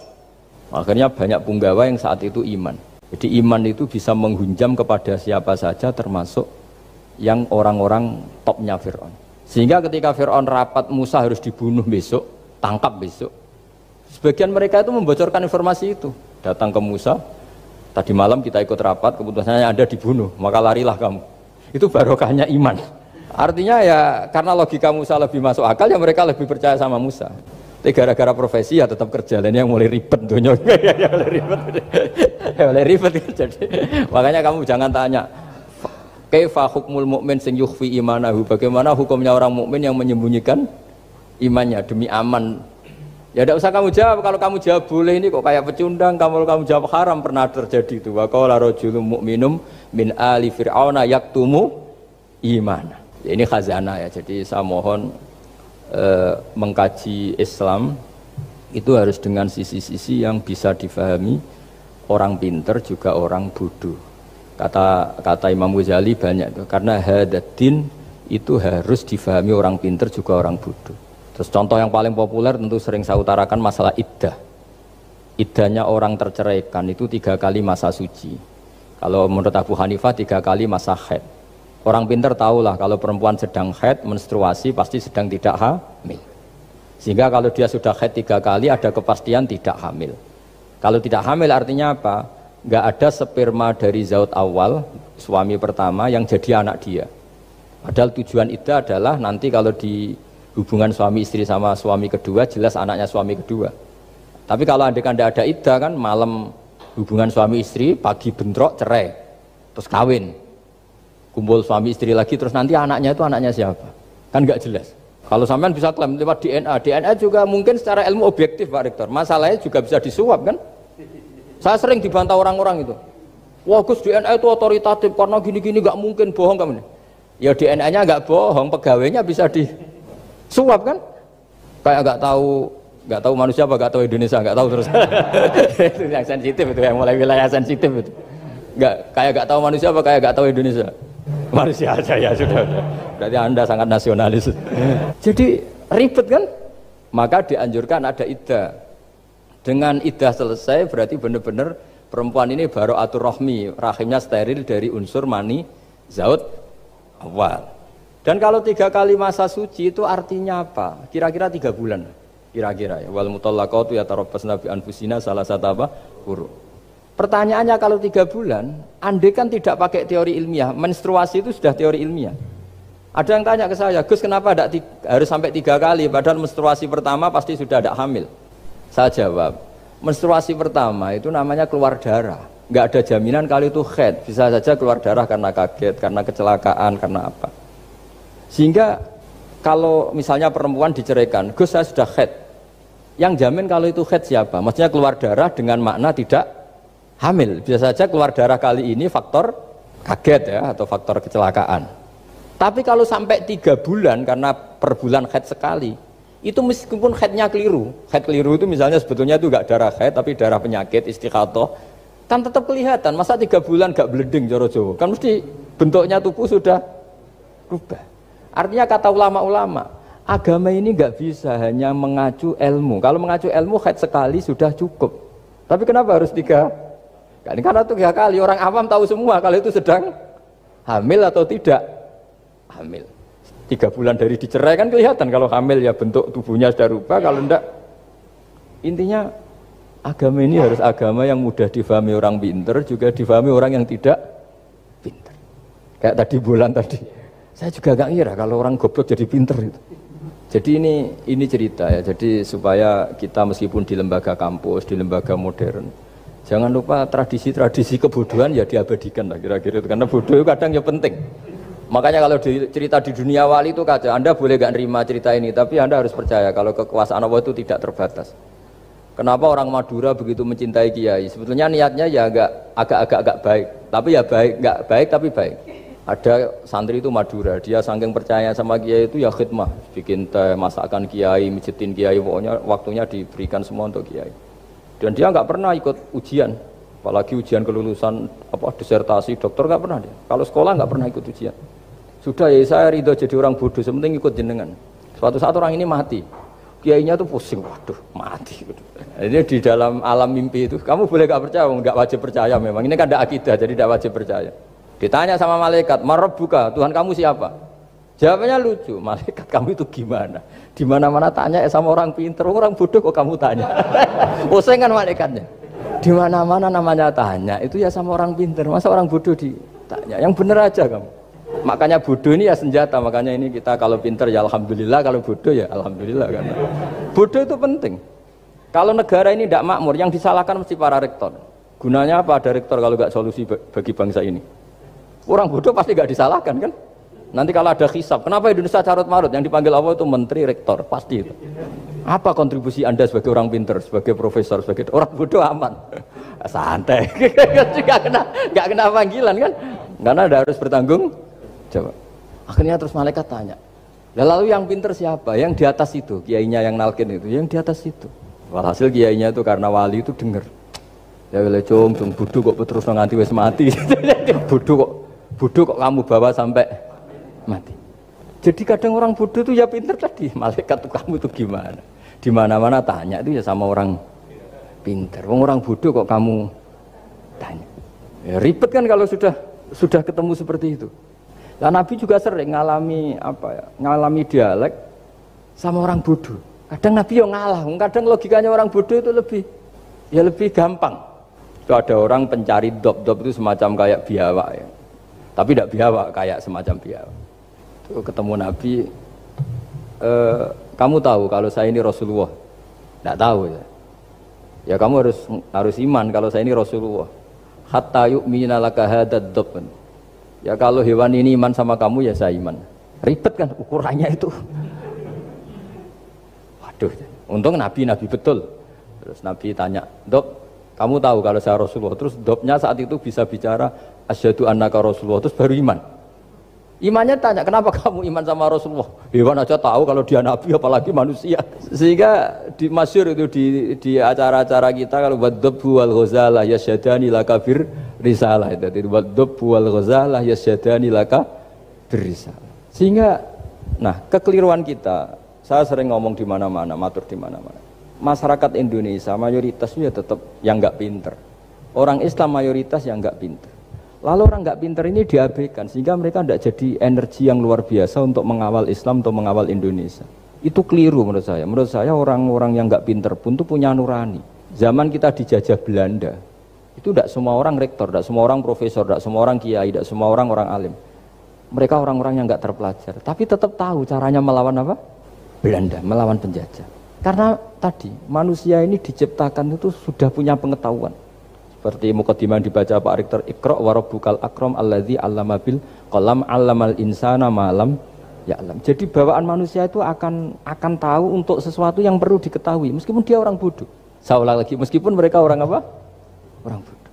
Akhirnya banyak punggawa yang saat itu iman. Jadi iman itu bisa menghunjam kepada siapa saja, termasuk yang orang-orang topnya Fir'aun. Sehingga ketika Fir'aun rapat Musa harus dibunuh besok, tangkap besok, sebagian mereka itu membocorkan informasi itu. Datang ke Musa, tadi malam kita ikut rapat, keputusannya Anda dibunuh, maka larilah kamu. Itu barokahnya iman. Artinya ya karena logika Musa lebih masuk akal, ya mereka lebih percaya sama Musa. Tapi gara-gara profesi ya tetap kerja, dan yang mulai ribet dunia. Ya mulai ribet. Jadi makanya kamu jangan tanya kaifa hukmul mukmin sing yukhfi imanahu, bagaimana hukumnya orang mukmin yang menyembunyikan imannya demi aman. Ya tidak usah kamu jawab. Kalau kamu jawab boleh, ini kok kayak pecundang. Kalau kamu jawab haram, pernah terjadi itu. Wa qala rajulun mu'minum min ali fir'auna yaktumu imana. Ya, ini khazanah ya. Jadi saya mohon mengkaji Islam itu harus dengan sisi-sisi yang bisa difahami orang pinter juga orang bodoh. Kata Imam Ghazali banyak itu, karena hadatin itu harus difahami orang pinter juga orang bodoh. Terus contoh yang paling populer tentu sering saya utarakan masalah iddah. Iddahnya orang terceraikan itu 3 kali masa suci. Kalau menurut Abu Hanifah 3 kali masa haid. Orang pinter tahulah kalau perempuan sedang haid, menstruasi pasti sedang tidak hamil. Sehingga kalau dia sudah haid 3 kali ada kepastian tidak hamil. Kalau tidak hamil artinya apa? Nggak ada sperma dari zaut awal, suami pertama yang jadi anak dia. Padahal tujuan iddah adalah nanti kalau di hubungan suami istri sama suami kedua jelas anaknya suami kedua. Tapi kalau andai kan tidak ada iddah kan malam hubungan suami istri, pagi bentrok cerai, terus kawin, kumpul suami istri lagi, terus nanti anaknya itu anaknya siapa? Kan nggak jelas. Kalau sampean bisa klaim lewat DNA juga mungkin secara ilmu objektif Pak Rektor. Masalahnya juga bisa disuap kan? Saya sering dibantah orang-orang itu. Wah Gus DNA itu otoritatif karena gini-gini nggak mungkin bohong kamu. Ya DNA-nya nggak bohong, pegawainya bisa disuap kan? Kayak nggak tahu manusia apa nggak tahu Indonesia nggak tahu terus. Itu yang sensitif itu yang mulai wilayah sensitif itu. Nggak tahu manusia apa kayak nggak tahu Indonesia. Manusia aja ya sudah. Berarti Anda sangat nasionalis. Jadi ribet kan? Maka dianjurkan ada iddah. Dengan iddah selesai berarti benar-benar perempuan ini baru atur rohmi, rahimnya steril dari unsur mani zaut awal. Dan kalau 3 kali masa suci itu artinya apa? Kira-kira 3 bulan. Kira-kira ya. Wal mutallaqatu yatarabbasna bi anfusina salah satu apa? Huruf. Pertanyaannya kalau 3 bulan, andai kan tidak pakai teori ilmiah, menstruasi itu sudah teori ilmiah. Ada yang tanya ke saya, Gus kenapa harus sampai 3 kali, padahal menstruasi pertama pasti sudah tidak hamil. Saya jawab, menstruasi pertama itu namanya keluar darah. Nggak ada jaminan kalau itu haid, bisa saja keluar darah karena kaget, karena kecelakaan, karena apa. Sehingga kalau misalnya perempuan diceraikan, Gus saya sudah haid. Yang jamin kalau itu haid siapa? Maksudnya keluar darah dengan makna tidak hamil, bisa saja keluar darah kali ini faktor kaget ya atau faktor kecelakaan. Tapi kalau sampai 3 bulan karena per bulan haid sekali, itu meskipun haidnya keliru, haid keliru itu misalnya sebetulnya itu enggak darah haid tapi darah penyakit istiqathah, kan tetap kelihatan. Masa 3 bulan enggak bleeding joro Jawa? Kan mesti bentuknya tubuh sudah berubah. Artinya kata ulama-ulama, agama ini enggak bisa hanya mengacu ilmu. Kalau mengacu ilmu haid sekali sudah cukup. Tapi kenapa harus 3 kali? Karena 3 kali orang awam tahu semua kalau itu sedang hamil atau tidak hamil. 3 bulan dari dicerai kan kelihatan kalau hamil ya bentuk tubuhnya sudah rubah, kalau enggak. Intinya agama ini harus agama yang mudah difahami orang pinter, juga difahami orang yang tidak pinter. Kayak tadi bulan tadi, saya juga gak ngira kalau orang goblok jadi pinter itu. Jadi ini cerita ya, jadi supaya kita meskipun di lembaga kampus, di lembaga modern, jangan lupa tradisi-tradisi kebodohan ya diabadikan lah kira-kira itu, karena bodoh itu kadang ya penting. Makanya kalau cerita di dunia wali itu kacau. Anda boleh gak nerima cerita ini, tapi Anda harus percaya kalau kekuasaan Allah itu tidak terbatas. Kenapa orang Madura begitu mencintai kiai? Sebetulnya niatnya ya agak baik, tapi ya nggak baik tapi baik. Ada santri itu Madura, dia saking percaya sama kiai itu ya khidmah, bikin teh, masakan kiai, mijitin kiai, pokoknya waktunya diberikan semua untuk kiai. Dan dia nggak pernah ikut ujian, apalagi ujian kelulusan disertasi dokter nggak pernah dia. Kalau sekolah nggak pernah ikut ujian. Sudah ya saya ridho jadi orang bodoh, sementing ikut jenengan. Suatu saat orang ini mati, kiainya tuh pusing, waduh mati. Ini di dalam alam mimpi itu, kamu boleh nggak percaya, nggak wajib percaya memang. Ini kan ada akidah, jadi tidak wajib percaya. Ditanya sama malaikat, Marabbuka, Tuhan kamu siapa? Jawabannya lucu, malaikat kamu itu gimana? Di mana-mana tanya sama orang pinter, orang bodoh kok kamu tanya? Pusing kan malaikatnya. Di mana-mana namanya tanya, itu ya sama orang pinter, masa orang bodoh ditanya? Yang bener aja kamu. Makanya bodoh ini ya senjata, makanya ini kita kalau pinter ya alhamdulillah, kalau bodoh ya alhamdulillah. Karena bodoh itu penting. Kalau negara ini tidak makmur, yang disalahkan mesti para rektor. Gunanya apa ada rektor kalau nggak solusi bagi bangsa ini? Orang bodoh pasti nggak disalahkan kan? Nanti kalau ada hisab, kenapa Indonesia carut marut? Yang dipanggil Allah itu menteri, rektor, pasti itu. Apa kontribusi Anda sebagai orang pinter, sebagai profesor, sebagai orang bodoh aman? Santai, nggak kena panggilan kan? Karena Anda harus bertanggung jawab. Akhirnya terus malaikat tanya, lalu yang pinter siapa? Yang di atas itu, kiainya yang nalkin itu, yang di atas itu. Walhasil kiainya itu karena wali itu denger. Ya wile cung bodoh kok terus nganti wis mati. bodoh kok kamu bawa sampai mati. Jadi kadang orang bodoh itu ya pinter tadi. Malaikat tuh kamu itu gimana? Di mana-mana tanya itu ya sama orang pinter. Orang bodoh kok kamu tanya. Ya, ribet kan kalau sudah ketemu seperti itu. Nah, Nabi juga sering ngalami dialek sama orang bodoh. Kadang Nabi yang ngalah, kadang logikanya orang bodoh itu lebih gampang. Itu ada orang pencari dop itu semacam kayak biawak ya. Tapi tidak biawak, kayak semacam biawak. Itu ketemu Nabi, kamu tahu kalau saya ini Rasulullah? Tidak tahu ya. Ya kamu harus iman kalau saya ini Rasulullah. Hatta yu'mina laka hadad dop. Ya kalau hewan ini iman sama kamu ya saya iman. Ribet kan ukurannya itu. Waduh, untung Nabi betul. Terus Nabi tanya, Dop, kamu tahu kalau saya Rasulullah? Terus Dopnya saat itu bisa bicara, asyhadu annaka Rasulullah, terus baru iman. Imannya tanya, kenapa kamu iman sama Rasulullah? Hewan aja tahu kalau dia Nabi, apalagi manusia. Sehingga di masyhur itu di acara-acara kita, kalau wadhabbu wal ghazalah yasyhadani laka bir risalah. Jadi wadhabbu wal ghazalah yasyhadani laka bir risalah. Sehingga, nah kekeliruan kita, saya sering ngomong di mana-mana, matur di mana-mana. Masyarakat Indonesia mayoritasnya tetap yang nggak pinter. Orang Islam mayoritas yang nggak pinter. Lalu orang nggak pinter ini diabaikan sehingga mereka tidak jadi energi yang luar biasa untuk mengawal Islam atau mengawal Indonesia. Itu keliru menurut saya. Menurut saya orang-orang yang nggak pinter pun itu punya nurani. Zaman kita dijajah Belanda, itu tidak semua orang rektor, tidak semua orang profesor, tidak semua orang kiai, tidak semua orang alim. Mereka orang-orang yang nggak terpelajar, tapi tetap tahu caranya melawan apa? Belanda, melawan penjajah. Karena tadi manusia ini diciptakan itu sudah punya pengetahuan. Seperti mukadimah dibaca Pak Rektor, Iqra wa rabbukal akram alladzi 'allama bil qalam 'allamal insana ma lam ya'lam. Jadi bawaan manusia itu akan tahu untuk sesuatu yang perlu diketahui meskipun dia orang bodoh. Saya ulang lagi, meskipun mereka orang apa? Orang bodoh.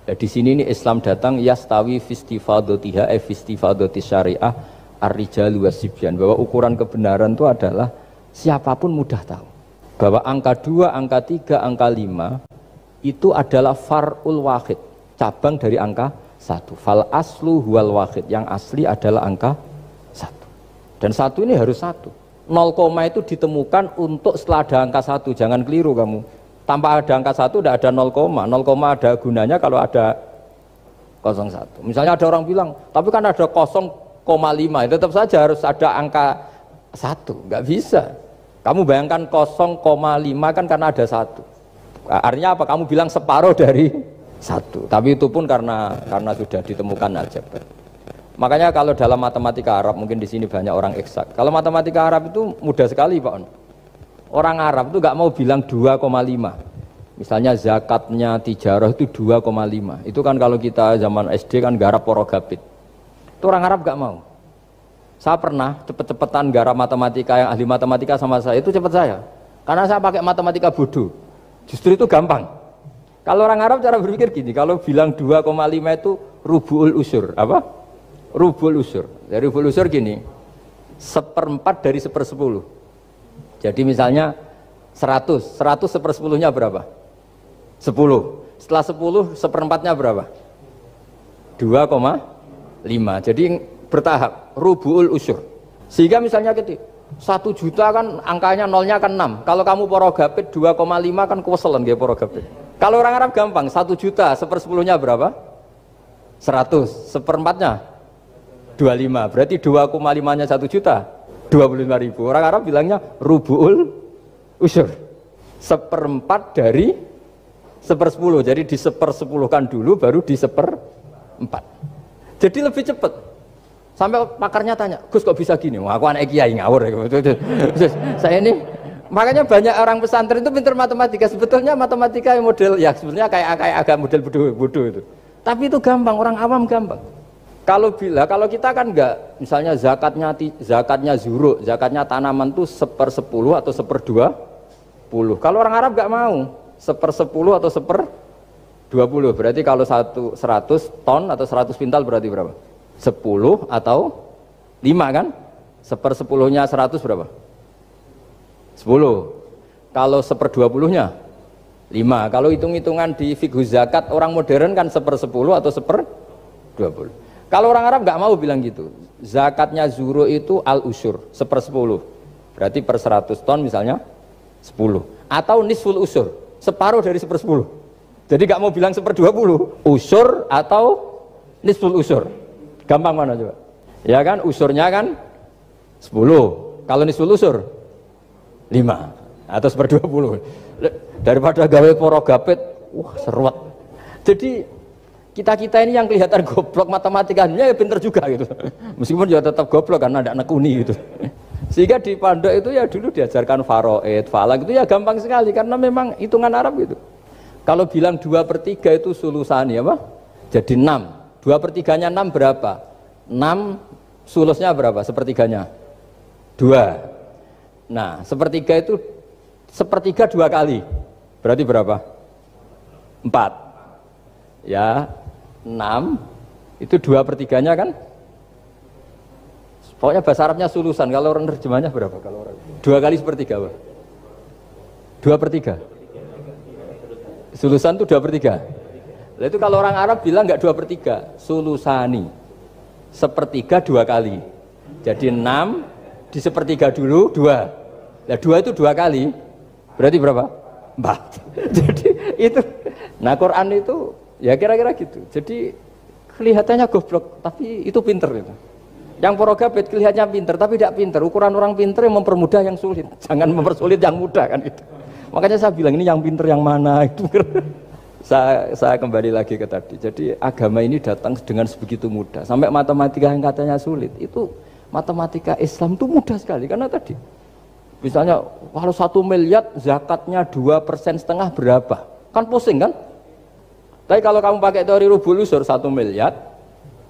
Ya, di sini ini Islam datang yastawi fistifadatiha fistifadati syariah ar-rijalu wasibyan, bahwa ukuran kebenaran itu adalah siapapun mudah tahu. Bahwa angka 2, angka 3, angka 5 itu adalah far'ul wahid, cabang dari angka 1. Fal aslu huwal wahid, yang asli adalah angka 1. Dan 1 ini harus 1. 0, itu ditemukan untuk setelah ada angka 1, jangan keliru kamu. Tanpa ada angka 1 tidak ada 0, 0, ada gunanya kalau ada 01. Misalnya ada orang bilang, tapi kan ada 0,5, tetap saja harus ada angka 1, nggak bisa. Kamu bayangkan 0,5 kan karena ada 1. Artinya apa? Kamu bilang separuh dari 1. Tapi itu pun karena sudah ditemukan aljabar. Makanya kalau dalam matematika Arab, mungkin di sini banyak orang eksak. Kalau matematika Arab itu mudah sekali, Pak. Orang Arab itu nggak mau bilang 2,5. Misalnya zakatnya tijarah itu 2,5. Itu kan kalau kita zaman SD kan garap porogabit. Itu orang Arab nggak mau. Saya pernah cepet-cepetan garap matematika, yang ahli matematika sama saya, itu cepet saya. Karena saya pakai matematika bodoh. Justru itu gampang. Kalau orang Arab cara berpikir gini, kalau bilang 2,5 itu rubu'ul usur. Apa? Rubu'ul usur. Dari rubu'ul usur gini, 1/4 dari 1/10. Jadi misalnya 100 1/10-nya berapa? 10. Setelah 10, 1/4-nya berapa? 2,5. Jadi bertahap, rubu'ul usur. Sehingga misalnya gitu, 1 juta kan angkanya nolnya kan 6. Kalau kamu porogapit 2,5 kan kuweselan nggih porogapit. Kalau orang Arab gampang, 1 juta 1/10-nya berapa? 100. 1/4-nya 25. Berarti 2,5-nya 1 juta 25.000. Orang Arab bilangnya rubu'ul usur. 1/4 dari 1/10. Jadi di 1/10-kan dulu baru di 1/4. Jadi lebih cepat. Sampai pakarnya tanya, Gus kok bisa gini? Wah, aku anak kiai ngawur. Saya ini, makanya banyak orang pesantren itu pintar matematika. Sebetulnya matematika yang model, ya sebenarnya kayak agak model bodoh itu. Tapi itu gampang, orang awam gampang. Kalau kita kan enggak, misalnya zakatnya zuruk, zakatnya tanaman itu 1/10 atau 1/20. Kalau orang Arab enggak mau 1/10 atau 1/20. Berarti kalau 100 ton atau 100 pintal berarti berapa? 10 atau 5 kan? 1/10-nya 100 berapa? 10. Kalau 1/20-nya 5. Kalau hitung-hitungan di fikih zakat orang modern kan 1/10 atau 1/20. Kalau orang Arab nggak mau bilang gitu. Zakatnya zuru itu al-usur 1/10. Berarti per 100 ton misalnya 10. Atau nisful usur, separuh dari 1/10. Jadi nggak mau bilang 1/20, usur atau nisful usur. Gampang mana coba? Ya kan, usurnya kan 10. Kalau nisful usur 5 atau 1/20. Daripada gawe poro gapit, wah seruat. Jadi kita ini yang kelihatan goblok matematikanya ya pinter juga gitu. Meskipun juga tetap goblok karena ada nekuni gitu. Sehingga di pondok itu ya dulu diajarkan faraid, falak itu ya gampang sekali karena memang hitungan Arab gitu. Kalau bilang 2/3 itu sulusani apa? Jadi 6. 2/3-nya 6 berapa? 6 sulusnya berapa? Sepertiganya 2. Nah, sepertiga itu sepertiga 2 kali. Berarti berapa? 4. Ya, 6 itu 2/3-nya kan? Pokoknya bahasa Arabnya sulusan. Kalau orang terjemahnya berapa? Kalau orang 2 kali sepertiga apa? 2/3. Sulusan itu 2/3. Nah, itu kalau orang Arab bilang enggak 2/3, sulusani. Sepertiga 2 kali. Jadi 6 di sepertiga dulu 2. Nah 2 itu 2 kali. Berarti berapa? 4. Jadi itu. Nah Quran itu ya kira-kira gitu. Jadi kelihatannya goblok, tapi itu pinter itu. Yang porogabet kelihatannya pinter, tapi tidak pinter. Ukuran orang pinter yang mempermudah yang sulit. Jangan mempersulit yang mudah kan itu. Makanya saya bilang ini yang pinter yang mana itu. Saya kembali lagi ke tadi. Jadi agama ini datang dengan sebegitu mudah. Sampai matematika yang katanya sulit, itu matematika Islam itu mudah sekali. Karena tadi, misalnya kalau 1 miliar zakatnya 2,5% berapa? Kan pusing kan? Tapi kalau kamu pakai teori rubul usur 1 miliar,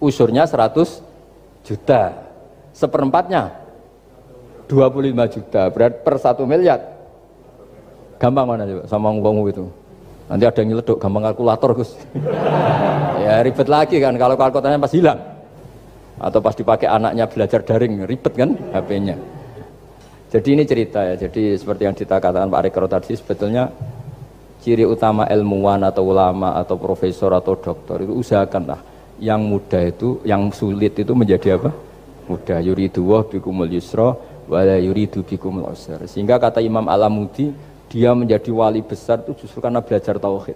usurnya 100 juta, 1/4-nya 25 juta, berarti per 1 miliar. Gampang mana coba sama ngomong itu? Nanti ada yang nyeleduk, gampang kalkulator Gus. Ya ribet lagi kan kalau kalkulatornya pas hilang. Atau pas dipakai anaknya belajar daring, ribet kan HP-nya. Jadi ini cerita ya, jadi seperti yang dikatakan Pak Rekro tadi, sebetulnya ciri utama ilmuwan atau ulama atau profesor atau doktor itu usahakanlah yang mudah itu, yang sulit itu menjadi apa? Mudah. Yuridu wa bikumul yusra wa la yuridu bikumul usra. Sehingga kata Imam Alamudi, dia menjadi wali besar itu justru karena belajar tauhid.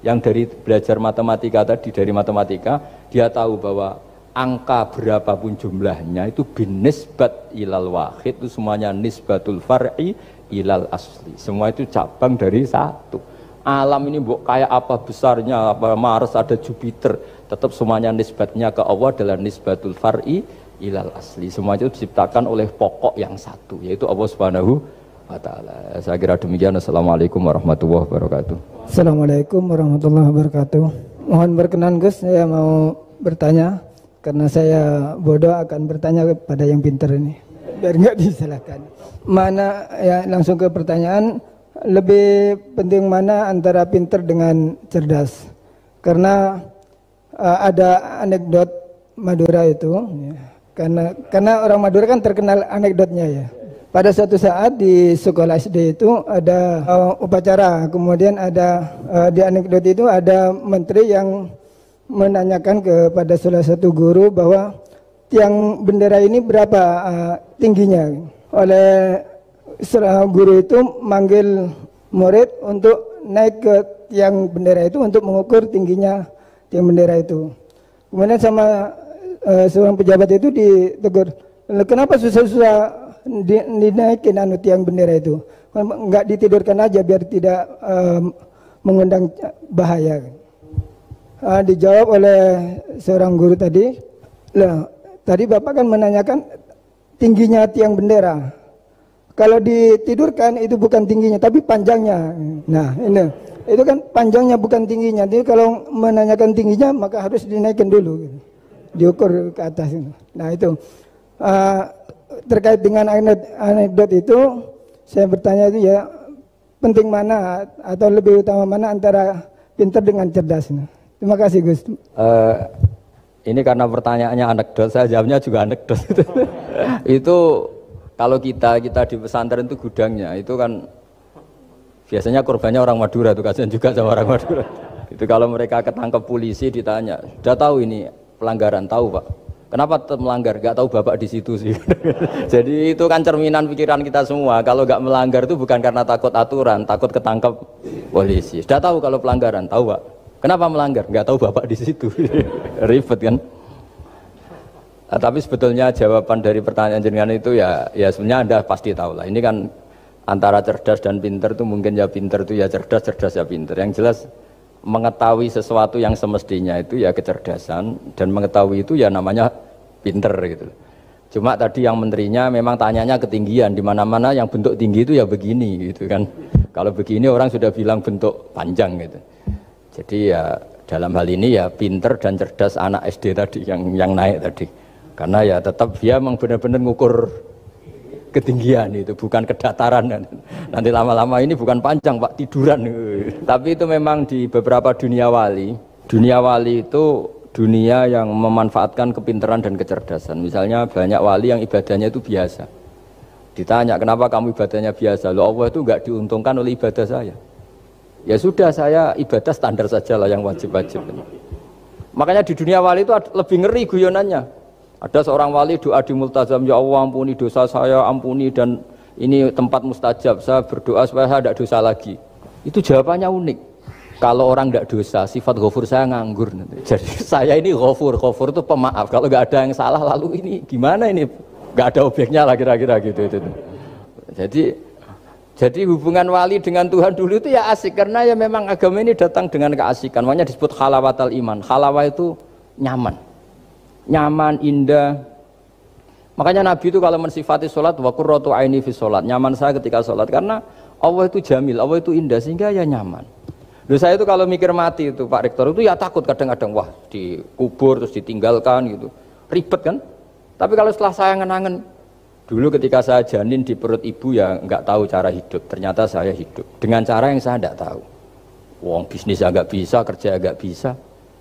Yang dari belajar matematika tadi, dari matematika dia tahu bahwa angka berapapun jumlahnya itu binisbat ilal wahid, itu semuanya nisbatul far'i ilal asli. Semua itu cabang dari satu. Alam ini kayak apa besarnya, apa Mars, ada Jupiter, tetap semuanya nisbatnya ke Allah adalah nisbatul far'i ilal asli. Semua itu diciptakan oleh pokok yang satu, yaitu Allah Subhanahu wa ta'ala. Saya kira demikian. Assalamualaikum warahmatullahi wabarakatuh. Assalamualaikum warahmatullahi wabarakatuh. Mohon berkenan Gus, saya mau bertanya. Karena saya bodoh akan bertanya kepada yang pintar ini, biar nggak disalahkan. Mana ya, langsung ke pertanyaan. Lebih penting mana antara pintar dengan cerdas? Karena ada anekdot Madura itu, ya. Karena orang Madura kan terkenal anekdotnya ya. Pada suatu saat di sekolah SD itu ada upacara, kemudian ada di anekdot itu ada menteri yang menanyakan kepada salah satu guru bahwa tiang bendera ini berapa tingginya. Oleh guru itu manggil murid untuk naik ke tiang bendera itu untuk mengukur tingginya tiang bendera itu. Kemudian sama seorang pejabat itu ditegur, kenapa susah-susah dinaikin tiang bendera itu? Enggak ditidurkan aja biar tidak mengundang bahaya. Dijawab oleh seorang guru tadi, tadi Bapak kan menanyakan tingginya tiang bendera. Kalau ditidurkan itu bukan tingginya, tapi panjangnya. Nah, ini itu kan panjangnya bukan tingginya. Jadi kalau menanyakan tingginya maka harus dinaikkan dulu, diukur ke atas. Nah itu terkait dengan anekdot itu, saya bertanya itu ya penting mana atau lebih utama mana antara pintar dengan cerdas. Terima kasih Gus. Ini karena pertanyaannya anekdot, saya jawabnya juga anekdot. Itu kalau kita di pesantren itu gudangnya, itu kan Biasanya korbannya orang Madura tuh, kasihan juga sama orang Madura. Itu kalau mereka ketangkep polisi ditanya, sudah tahu ini pelanggaran, tahu Pak? Kenapa tetap melanggar? Gak tahu Bapak di situ sih. Jadi itu kan cerminan pikiran kita semua. Kalau gak melanggar itu bukan karena takut aturan, takut ketangkep polisi. Sudah tahu kalau pelanggaran, tahu Pak? Kenapa melanggar? Gak tahu Bapak di situ. Ribet kan? Nah, tapi sebetulnya jawaban dari pertanyaan jenengan itu ya sebenarnya Anda pasti tahu lah. Ini kan antara cerdas dan pinter itu mungkin ya pinter itu ya cerdas, cerdas ya pinter. Yang jelas mengetahui sesuatu yang semestinya itu ya kecerdasan, dan mengetahui itu ya namanya pinter gitu. Cuma tadi yang menterinya memang tanyanya ketinggian, di mana-mana yang bentuk tinggi itu ya begini gitu kan. Kalau begini orang sudah bilang bentuk panjang gitu. Jadi ya dalam hal ini ya pinter dan cerdas anak SD tadi yang naik tadi. Karena ya tetap dia memang benar-benar ngukur ketinggian itu, bukan kedataran. Nanti lama-lama ini bukan panjang Pak, tiduran. Tapi itu memang di beberapa dunia wali itu dunia yang memanfaatkan kepintaran dan kecerdasan. Misalnya banyak wali yang ibadahnya itu biasa. Ditanya kenapa kamu ibadahnya biasa? Loh, Allah itu enggak diuntungkan oleh ibadah saya. Ya sudah, saya ibadah standar saja lah yang wajib-wajib. Makanya di dunia wali itu lebih ngeri guyonannya. Ada seorang wali doa di multazam, ya Allah ampuni dosa saya, ampuni, dan ini tempat mustajab, saya berdoa supaya saya tidak dosa lagi. Itu jawabannya unik. Kalau orang tidak dosa, sifat ghafur saya nganggur. Jadi saya ini ghafur itu pemaaf. Kalau nggak ada yang salah, lalu ini gimana ini? Nggak ada objeknya lah kira-kira gitu. Jadi hubungan wali dengan Tuhan dulu itu ya asik, karena ya memang agama ini datang dengan keasikan. Makanya disebut halawatal iman. Halawah itu nyaman, indah. Makanya Nabi itu kalau mensifati sholat, wa qurratu aini fi sholat, nyaman saya ketika sholat, karena Allah itu jamil, Allah itu indah, sehingga ya nyaman. Loh, saya itu kalau mikir mati itu Pak Rektor itu ya takut kadang-kadang, wah dikubur terus ditinggalkan gitu, ribet kan. Tapi kalau setelah saya ngenangen, dulu ketika saya janin di perut ibu ya nggak tahu cara hidup, ternyata saya hidup dengan cara yang saya nggak tahu. Wong bisnis agak bisa, kerja agak bisa.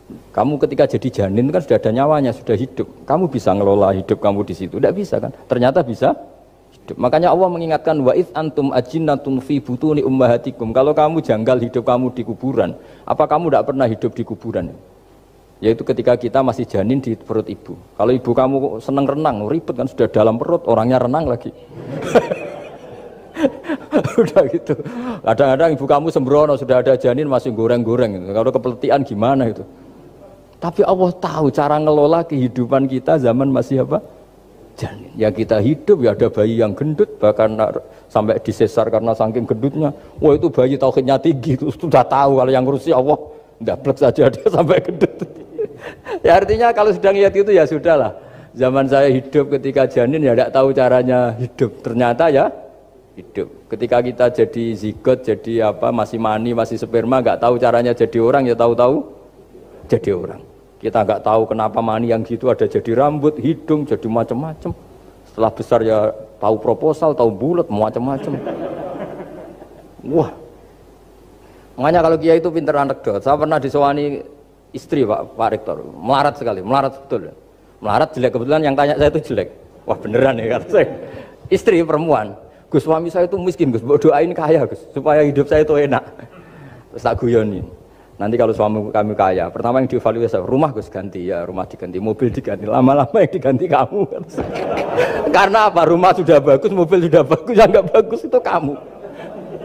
Kamu ketika jadi janin kan sudah ada nyawanya, sudah hidup. Kamu bisa ngelola hidup kamu di situ? Tidak bisa kan? Ternyata bisa hidup. Makanya Allah mengingatkan wa id antum ajinnatun fi butuni ummahatikum. Kalau kamu janggal hidup kamu di kuburan, apa kamu tidak pernah hidup di kuburan? Yaitu ketika kita masih janin di perut ibu. Kalau ibu kamu senang renang, ribet kan, sudah dalam perut, orangnya renang lagi. Udah gitu. Kadang-kadang ibu kamu sembrono, sudah ada janin masih goreng-goreng. Kalau kepeletian gimana itu? Tapi Allah tahu cara ngelola kehidupan kita zaman masih apa? Janin. Ya kita hidup, ya ada bayi yang gendut, bahkan sampai disesar karena saking gendutnya. Wah itu bayi tauhidnya tinggi, itu sudah tahu kalau yang ngurusi Allah. Ndablek saja dia sampai gendut. Ya artinya kalau sedang lihat itu ya sudahlah. Zaman saya hidup ketika janin ya tidak tahu caranya hidup. Ternyata ya hidup. Ketika kita jadi zigot, jadi apa, masih mani, masih sperma, nggak tahu caranya jadi orang, ya tahu-tahu jadi orang. Kita nggak tahu kenapa mani yang gitu ada jadi rambut, hidung, jadi macam-macam. Setelah besar ya tahu proposal, tahu bulat, macam-macam. Wah. Makanya kalau Kiai itu pinter anekdot. Saya pernah disewani istri Pak Rektor, melarat sekali, melarat betul. Melarat jelek, kebetulan yang tanya saya itu jelek. Wah beneran ya kata saya. Istri perempuan. Gus, suami saya itu miskin Gus, doain kaya Gus, supaya hidup saya itu enak. Terus tak guyonin. Nanti kalau suami kami kaya, pertama yang dievaluasi, rumah Gus ganti, ya rumah diganti, mobil diganti, lama-lama yang diganti kamu. Karena apa? Rumah sudah bagus, mobil sudah bagus, yang nggak bagus itu kamu.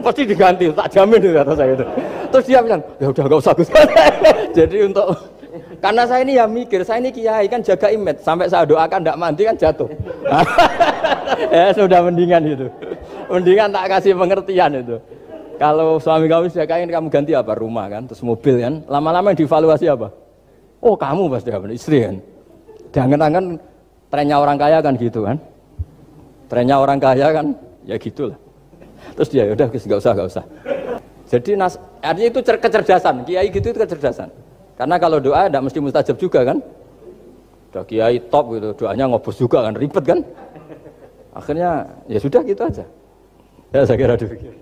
Pasti diganti, tak jamin itu kata saya itu. Terus dia bilang, ya udah nggak usah Gus. Jadi untuk, karena saya ini ya mikir, saya ini kiai kan jaga image, sampai saya doakan tidak mandi kan jatuh. Ya sudah mendingan itu, mendingan tak kasih pengertian itu. Kalau suami kamu sudah kaya, kamu ganti apa? Rumah kan, terus mobil kan. Lama-lama yang dievaluasi apa? Oh kamu pasti apa? Istri kan. Jangan-jangan trennya orang kaya kan gitu kan. Trennya orang kaya kan, ya gitulah. Terus dia udah nggak usah. Jadi artinya itu kecerdasan. Kiai gitu itu kecerdasan. Karena kalau doa tidak mesti mustajab juga kan. Udah kiai top gitu, doanya ngobos juga kan, ribet kan. Akhirnya ya sudah gitu aja. Ya saya kira demikian.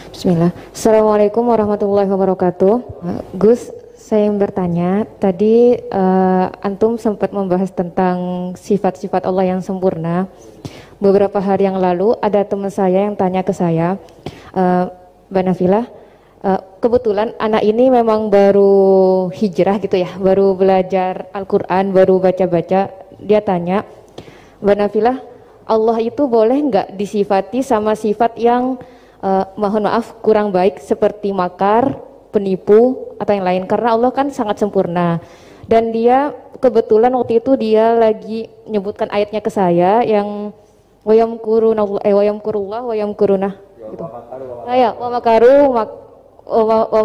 Bismillah. Assalamualaikum warahmatullahi wabarakatuh. Gus, saya yang bertanya, tadi antum sempat membahas tentang sifat-sifat Allah yang sempurna. Beberapa hari yang lalu ada teman saya yang tanya ke saya, Mbak Nafila, kebetulan anak ini memang baru hijrah gitu ya, baru belajar Al-Quran, baru baca-baca. Dia tanya, Mbak Nafila, Allah itu boleh nggak disifati sama sifat yang mohon maaf kurang baik seperti makar, penipu atau yang lain, karena Allah kan sangat sempurna. Dan dia kebetulan waktu itu dia lagi menyebutkan ayatnya ke saya yang wayamkurullah wayamkuruna gitu. Wa makaru wa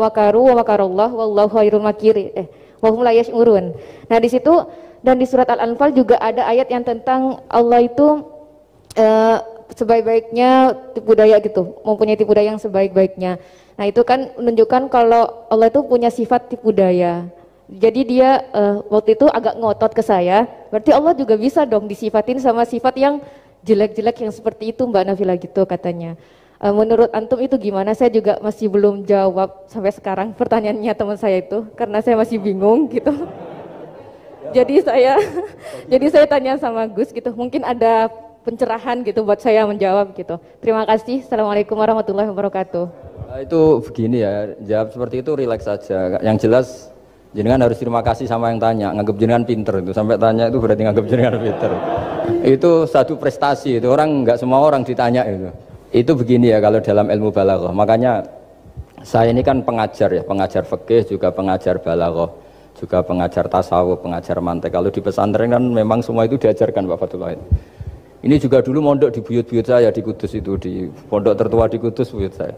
makarullah wallahu khairul makiri wa hum la yash'urun. Nah, di situ dan di surat Al-Anfal juga ada ayat yang tentang Allah itu sebaik-baiknya tipu daya gitu, mempunyai tipu daya yang sebaik-baiknya. Nah, itu kan menunjukkan kalau Allah itu punya sifat tipu daya. Jadi dia waktu itu agak ngotot ke saya, berarti Allah juga bisa dong disifatin sama sifat yang jelek-jelek yang seperti itu Mbak Nafila gitu katanya. Menurut antum itu gimana? Saya juga masih belum jawab sampai sekarang pertanyaannya teman saya itu, karena saya masih bingung gitu. Jadi saya tanya sama Gus gitu, mungkin ada pencerahan gitu buat saya menjawab gitu. Terima kasih. Assalamualaikum warahmatullahi wabarakatuh. Itu begini ya, jawab seperti itu rileks saja. Yang jelas jenengan harus terima kasih sama yang tanya, nganggap jenengan pinter itu, sampai tanya itu berarti nganggap jenengan pinter. Itu satu prestasi, itu orang nggak semua orang ditanya itu. Itu begini ya kalau dalam ilmu balaghah. Makanya saya ini kan pengajar ya, pengajar fikih juga pengajar balaghah, juga pengajar tasawuf, pengajar mantek. Kalau di pesantren kan memang semua itu diajarkan Pak Fatullah. Ini juga dulu mondok di buyut-buyut saya di Kudus itu, di pondok tertua di Kudus buyut saya.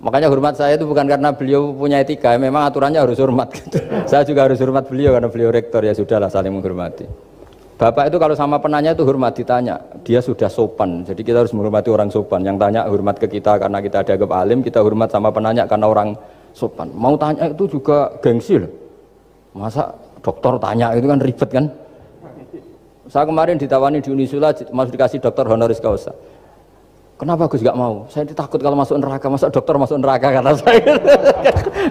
Makanya hormat saya itu bukan karena beliau punya etika, memang aturannya harus hormat gitu. Saya juga harus hormat beliau karena beliau rektor, ya sudahlah saling menghormati. Bapak itu kalau sama penanya itu hormat, ditanya, dia sudah sopan. Jadi kita harus menghormati orang sopan. Yang tanya hormat ke kita karena kita dianggap alim, kita hormat sama penanya karena orang sopan. Mau tanya itu juga gengsi loh. Masa dokter tanya itu kan ribet kan? Saya kemarin ditawani di Unisula, masuk dikasih dokter honoris causa. Kenapa Gus gak mau? Saya takut kalau masuk neraka, masa dokter masuk neraka karena saya.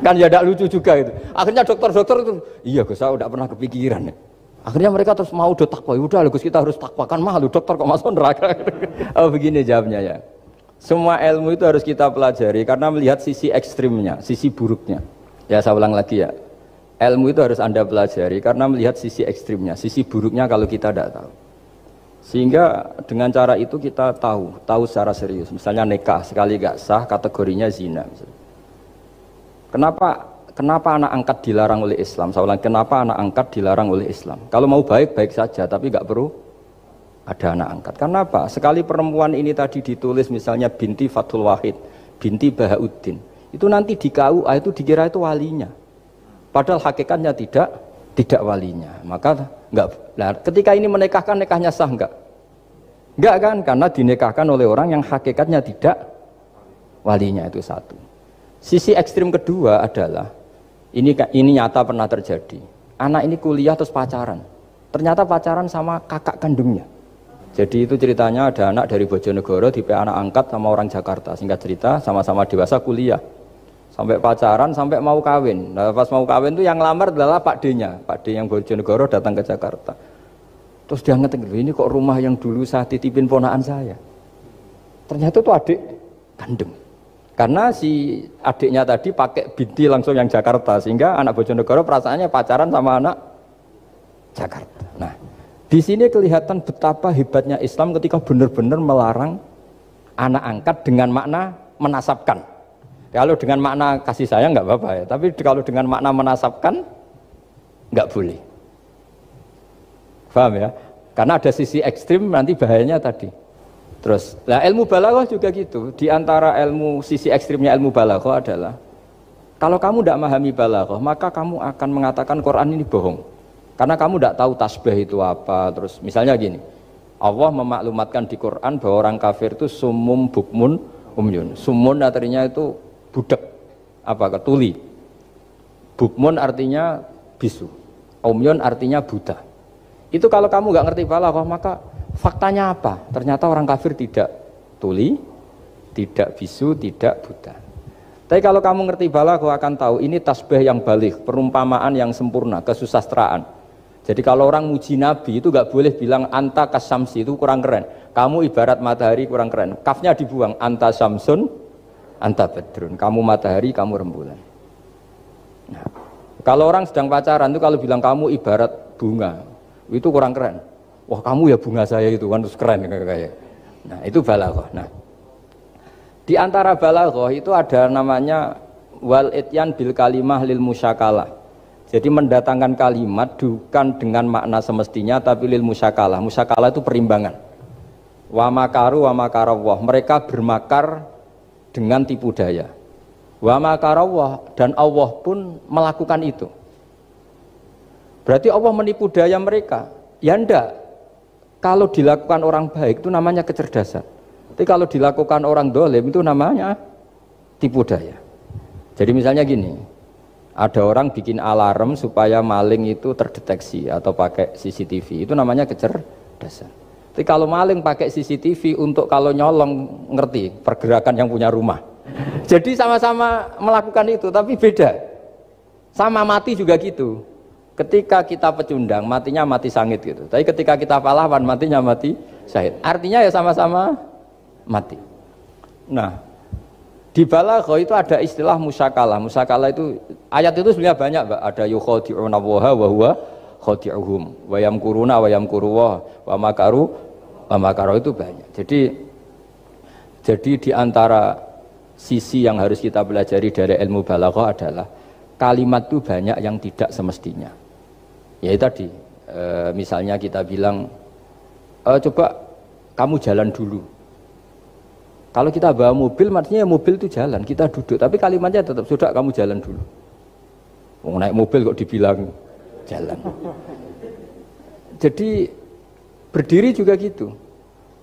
Kan ya tidak lucu juga itu. Akhirnya dokter-dokter itu, iya Gus saya udah pernah kepikiran. Akhirnya mereka terus mau udah takwa, udah Gus kita harus takwa, kan malu dokter kok masuk neraka. Oh begini jawabnya ya. Semua ilmu itu harus kita pelajari karena melihat sisi ekstrimnya, sisi buruknya. Ya saya ulang lagi ya. Ilmu itu harus Anda pelajari karena melihat sisi ekstrimnya, sisi buruknya kalau kita tidak tahu. Sehingga dengan cara itu kita tahu secara serius. Misalnya nikah sekali gak sah kategorinya zina. Kenapa anak angkat dilarang oleh Islam? Saya ulang, kenapa anak angkat dilarang oleh Islam? Kalau mau baik saja, tapi gak perlu ada anak angkat. Karena apa? Sekali perempuan ini tadi ditulis misalnya binti Fathul Wahid, binti Bahauddin, itu nanti di KUA itu dikira itu walinya. Padahal hakikatnya tidak walinya. Maka enggak. Nah, ketika ini menikahkan, nikahnya sah enggak? Enggak kan? Karena dinikahkan oleh orang yang hakikatnya tidak walinya, itu satu. Sisi ekstrim kedua adalah ini nyata pernah terjadi. Anak ini kuliah terus pacaran. Ternyata pacaran sama kakak kandungnya. Jadi itu ceritanya ada anak dari Bojonegoro tipe anak angkat sama orang Jakarta. Singkat cerita sama-sama dewasa kuliah. Sampai pacaran, sampai mau kawin. Nah, pas mau kawin itu yang lamar adalah Pak D-nya. Pak D yang Bojonegoro datang ke Jakarta. Terus dia ngetik, ini kok rumah yang dulu saya titipin ponakan saya. Ternyata itu adik kandung. Karena si adiknya tadi pakai binti langsung yang Jakarta. Sehingga anak Bojonegoro perasaannya pacaran sama anak Jakarta. Nah, di sini kelihatan betapa hebatnya Islam ketika benar-benar melarang anak angkat dengan makna menasabkan. Kalau dengan makna kasih sayang nggak apa-apa ya, tapi kalau dengan makna menasabkan nggak boleh. Paham ya? Karena ada sisi ekstrim nanti bahayanya tadi. Terus, nah ilmu balaghah juga gitu. Di antara ilmu sisi ekstrimnya ilmu balaghah adalah kalau kamu tidak memahami balaghah, maka kamu akan mengatakan Quran ini bohong. Karena kamu tidak tahu tasbih itu apa. Terus misalnya gini, Allah memaklumatkan di Quran bahwa orang kafir itu sumum bukmun umyun. Sumun artinya itu budak, tuli. Bukmun artinya bisu, umyun artinya buta. Itu kalau kamu nggak ngerti balaghah, maka faktanya apa? Ternyata orang kafir tidak tuli, tidak bisu, tidak buta. Tapi kalau kamu ngerti balaghah akan tahu ini tasbih yang baligh, perumpamaan yang sempurna, kesusastraan. Jadi kalau orang muji Nabi itu nggak boleh bilang anta kasamsi, itu kurang keren. Kamu ibarat matahari, kurang keren. Kafnya dibuang, anta samsun anta badrun, kamu matahari, kamu rembulan. Nah, kalau orang sedang pacaran itu kalau bilang kamu ibarat bunga, itu kurang keren. Wah, kamu ya bunga saya itu kan, terus keren kayak. Nah, itu balaghah. Nah, di antara balaghah itu ada namanya wal ityan bil kalimah lil musyakalah. Jadi mendatangkan kalimat bukan dengan makna semestinya tapi lil musyakalah. Musyakalah itu perimbangan. Wa makaru wa makarawah. Mereka bermakar dengan tipu daya. Wa makarawah, dan Allah pun melakukan itu. Berarti Allah menipu daya mereka. Ya enggak. Kalau dilakukan orang baik itu namanya kecerdasan. Tapi kalau dilakukan orang dolim itu namanya tipu daya. Jadi misalnya gini. Ada orang bikin alarm supaya maling itu terdeteksi atau pakai CCTV, itu namanya kecerdasan. Tapi kalau maling pakai CCTV untuk kalau nyolong ngerti pergerakan yang punya rumah. Jadi sama-sama melakukan itu, tapi beda. Sama mati juga gitu. Ketika kita pecundang, matinya mati sangit gitu. Tapi ketika kita pahlawan, matinya mati syahid. Artinya ya sama-sama mati. Nah, di balaghah itu ada istilah musyakalah. Musyakalah itu ayat itu sebenarnya banyak, Mbak. Ada yukhadi'una Allaha wa huwa khadi'uhum wa yamkuruna wa yamkuruwah wa makaru itu banyak. Jadi di antara sisi yang harus kita pelajari dari ilmu balaghah adalah kalimat itu banyak yang tidak semestinya. Ya tadi misalnya kita bilang coba kamu jalan dulu. Kalau kita bawa mobil, maksudnya mobil itu jalan, kita duduk. Tapi kalimatnya tetap, sudah kamu jalan dulu. Mau naik mobil kok dibilang jalan. Jadi berdiri juga gitu.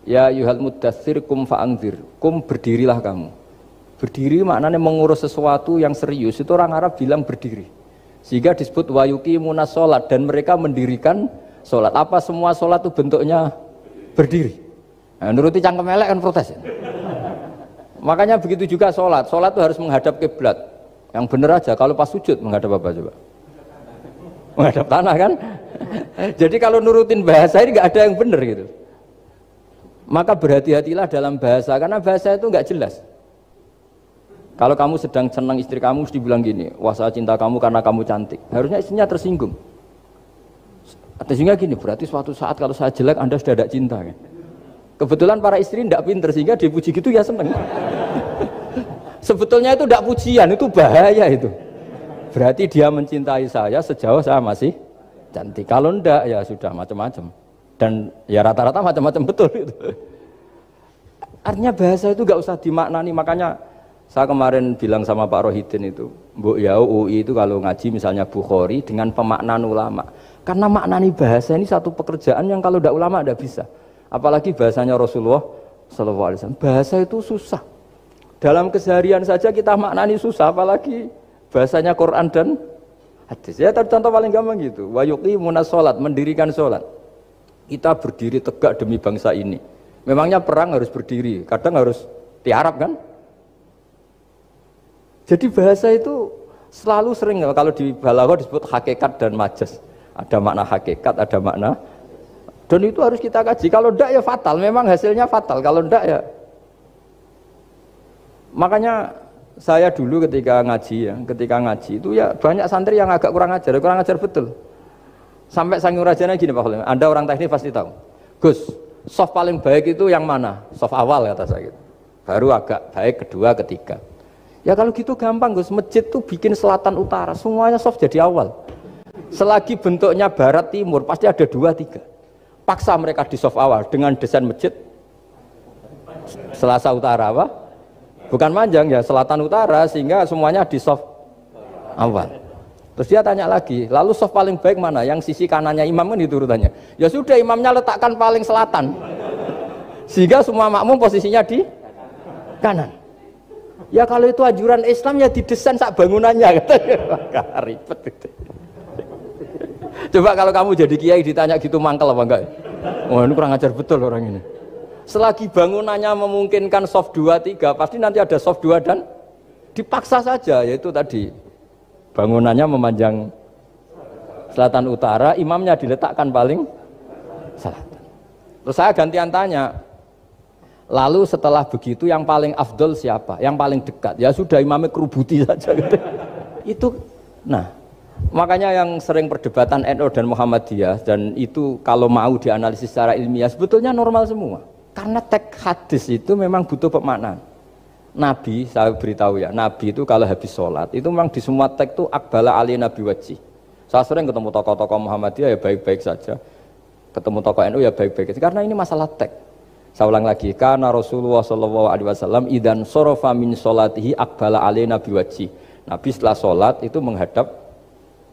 Ya yuhal muddatsir kum fa'anzir. Kum berdirilah kamu. Berdiri maknanya mengurus sesuatu yang serius. Itu orang Arab bilang berdiri. Sehingga disebut wayuqimuna sholat. Dan mereka mendirikan sholat. Apa semua sholat itu bentuknya berdiri? Nah, nuruti cangkem elek kan protes ya? Makanya begitu juga sholat itu harus menghadap kiblat. Yang benar aja, kalau pas sujud menghadap apa coba? Menghadap tanah kan? Jadi kalau nurutin bahasa ini nggak ada yang benar gitu. Maka berhati-hatilah dalam bahasa, karena bahasa itu nggak jelas. Kalau kamu sedang senang istri kamu, mesti bilang gini, wah saya cinta kamu karena kamu cantik. Harusnya istrinya tersinggung. Sehingga gini, berarti suatu saat kalau saya jelek Anda sudah tidak cinta kan? Kebetulan para istri tidak pinter sehingga dipuji gitu ya seneng. Sebetulnya itu tidak pujian, itu bahaya itu. Berarti dia mencintai saya sejauh saya masih cantik. Kalau enggak ya sudah macam-macam. Dan ya rata-rata macam-macam betul itu. Artinya bahasa itu enggak usah dimaknani. Makanya saya kemarin bilang sama Pak Rohidin itu, Mbok ya UI itu kalau ngaji misalnya Bukhari dengan pemaknaan ulama. Karena maknani bahasa ini satu pekerjaan yang kalau tidak ulama tidak bisa. Apalagi bahasanya Rasulullah SAW. Bahasa itu susah. Dalam keseharian saja kita maknani susah, apalagi bahasanya Quran dan hadis. Ya contoh paling gampang gitu. Wa yuqimuna sholat, mendirikan sholat. Kita berdiri tegak demi bangsa ini. Memangnya perang harus berdiri, kadang harus tiarap kan? Jadi bahasa itu selalu sering, kalau di balaghah disebut hakikat dan majas. Ada makna hakikat, ada makna. Dan itu harus kita kaji. Kalau enggak ya fatal, memang hasilnya fatal. Kalau enggak ya. Makanya saya dulu ketika ngaji itu ya banyak santri yang agak kurang ajar betul. Sampai Sanghyang Rajana gini Pak Khalim, Anda orang teknik pasti tahu. Gus, soft paling baik itu yang mana? Soft awal kata saya gitu. Baru agak baik kedua, ketiga. Ya kalau gitu gampang Gus, masjid tuh bikin selatan utara, semuanya soft jadi awal. Selagi bentuknya barat timur pasti ada 2, 3. Paksa mereka di soft awal dengan desain masjid selasa utara apa? Bukan manjang ya, selatan utara, sehingga semuanya di soft awal. Terus dia tanya lagi, lalu soft paling baik mana? Yang sisi kanannya imam kan itu urutannya. Ya sudah, imamnya letakkan paling selatan. Sehingga semua makmum posisinya di kanan. Ya kalau itu anjuran Islam ya didesain sak bangunannya. Ribet gitu. Coba kalau kamu jadi kiai ditanya gitu mangkel apa enggak? Wah ini kurang ajar betul orang ini. Selagi bangunannya memungkinkan soft 2, 3, pasti nanti ada soft 2 dan dipaksa saja, yaitu tadi bangunannya memanjang selatan utara, imamnya diletakkan paling selatan. Terus saya gantian tanya, Lalu setelah begitu yang paling afdol siapa? Yang paling dekat? Ya sudah imamnya kerubuti saja gitu. Itu, nah makanya yang sering perdebatan NU dan Muhammadiyah dan itu kalau mau dianalisis secara ilmiah sebetulnya normal semua. Karena teks hadis itu memang butuh pemaknaan. Nabi, saya beritahu ya, Nabi itu kalau habis sholat itu memang di semua teks itu akbala ali nabi wajih. Saya sering ketemu tokoh-tokoh Muhammadiyah ya baik-baik saja. Ketemu tokoh NU ya baik-baik saja. Karena ini masalah teks. Saya ulang lagi, karena Rasulullah SAW idan sorofa min sholatihi akbala alaina biwajhi. Nabi setelah sholat itu menghadap